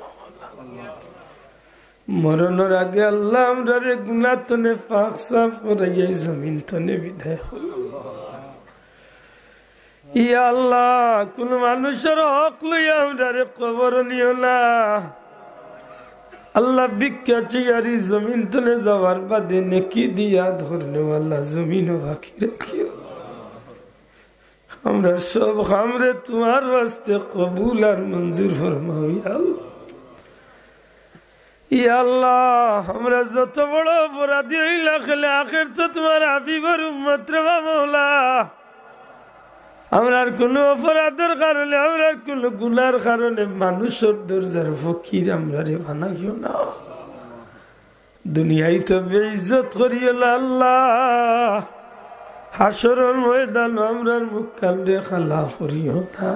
মরণের আগে আল্লাহ আমরা রে গুনাহ তনে পাক সাফ করাইয়া জমিন তনে বিদায় হল ইয়া আল্লাহ। কোন মানুষের হক লইয়া আমরা রে কবর নিও না আল্লাহ। ভিক্ষা চেয়ারি জমিন তনে যাওয়ার বাদে নেকি দিয়া ধরনে আল্লাহ জমিনও বাকি রাখিও। আমরা সব খামরে তোমার রাস্তে কবুল আর মঞ্জুর ফরমাও ইয়া আল্লাহ। ইয়া আল্লাহ আমরা যত বড় অপরাধী হইলা খেলে আখের তো তোমার হাবিবের উম্মত রে মাওলা। আমরার কোন অপরাধের কারণে, আমরার কোন গুনার কারণে মানুষের দরজার ফকির আমরা রে বানাইও না। দুনিয়ায় তো বেইজ্জত করিও না আল্লাহ। হাসরের ময়দান আমরার মুখ কান্দে খালা করিও না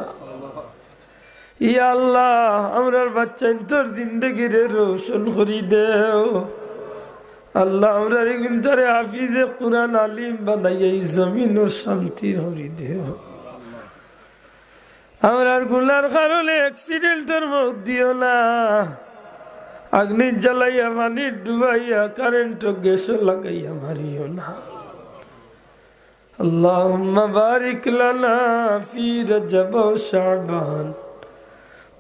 ইয়া আল্লাহ। আমরার বাচ্চা তোর জিন্দগি রে রোশন করি দেও আল্লাহ। আমরার কিন্তু হাফিজে কুরআন আলিম বানাইয়া এই জমিন শান্তি হরি দেও। আমরার গুনার কারণে অ্যাক্সিডেন্টের মত দিও না। আগ্নি জ্বালাইয়া পানি ডুবাইয়া কারেন্ট গ্যাস লাগাইয়া মারিও না। আল্লাহুম্মা বারিক লানা ফি রজব ওয়া শাবান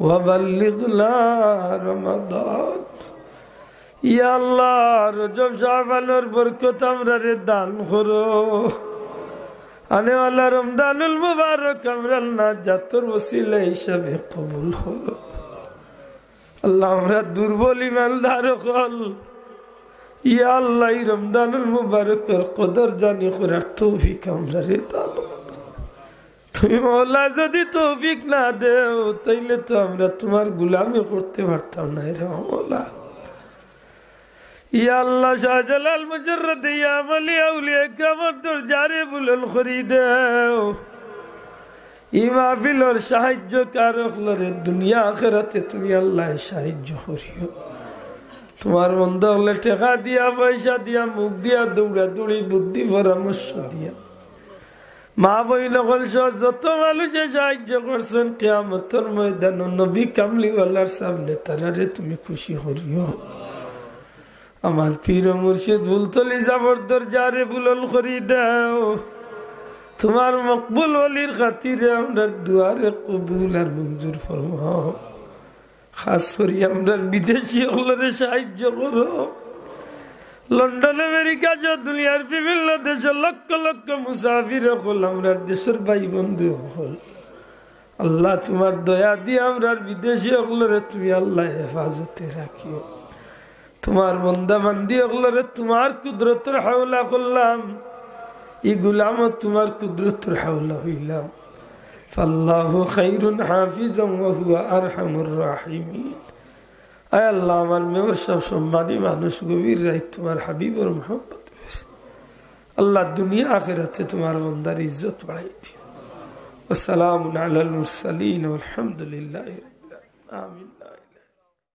ওয়াবাল্লিগনা রমাদান। ইয়া আল্লাহ রজব শাবানের বরকত আমরা রে দান করো। আনে ওয়ালা রমজানুল মুবারক আমরা নাজাতের ওসিলা হিসাবে কবুল করো আল্লাহ। আমরা দুর্বল ইমানদার হল ইয়া আল্লাহ। এই রমজানুল মুবারকের কদর জানি করার তৌফিক আমরা রে দান। তুমি মওলা যদি তৌফিক না দেও তাইলে তো আমরা তোমার গোলামি করতে পারতাম না রে মওলা। ইয়া আল্লাহ শাহজালাল মুজাররদ ইয়া আলী আউলিয়া কিরামের দরজারে বুলন্দ করে দাও। এই মাহফিলের সাহায্যকার হলরে দুনিয়া আখিরাতে তুমি আল্লাহ সাহায্য করিও। তোমার বন্ধা হলে টাকা দিয়া, পয়সা দিয়া, মুখ দিয়া, দৌড়া দৌড়ি, বুদ্ধি পরামর্শ দিয়া, মা বই নকল সহ যত মানুষে সাহায্য করছেন কিয়ামতের ময়দান নবী কামলিওয়ালার সামনে তারারে তুমি খুশি করিও। আমার পীর মুর্শিদ বুলতলি যাবর দরজারে বুলন্দ করে দাও। তোমার মকবুল ওলির খাতিরে আমরা দুয়ারে কবুল আর মঞ্জুর ফরমাও। খাস করে আমরা বিদেশি হলরে সাহায্য করো লন্ডন আমেরিকা যা দুনিয়ার বিভিন্ন দেশে লক্ষ লক্ষ মুসাফির হল আমরা দেশের ভাই বন্ধু হল আল্লাহ তোমার দয়া দিয়ে আমরা বিদেশি হলরে তুমি আল্লাহ হেফাজতে রাখিও তোমার বন্দা বান্দি হলরে তোমার কুদরতের হাওলা করলাম এই গুলাম তোমার কুদরতের হাওলা হইলাম ফাল্লাহু খায়রুন হাফিজান ওয়া হুয়া আরহামুর রাহিমিন আয় আল্লাহ আমার মেয়র সব সম্মানী মানুষ গভীর রাত তোমার হাবিবর মোহাম্মত আল্লাহ দুনিয়া আখিরাতে তোমার বন্দার ইজ্জত বাড়াই দিও ওয়া সালামুন আলাল মুরসালিন ওয়াল হামদুলিল্লাহি রাব্বিল আলামিন আমিন।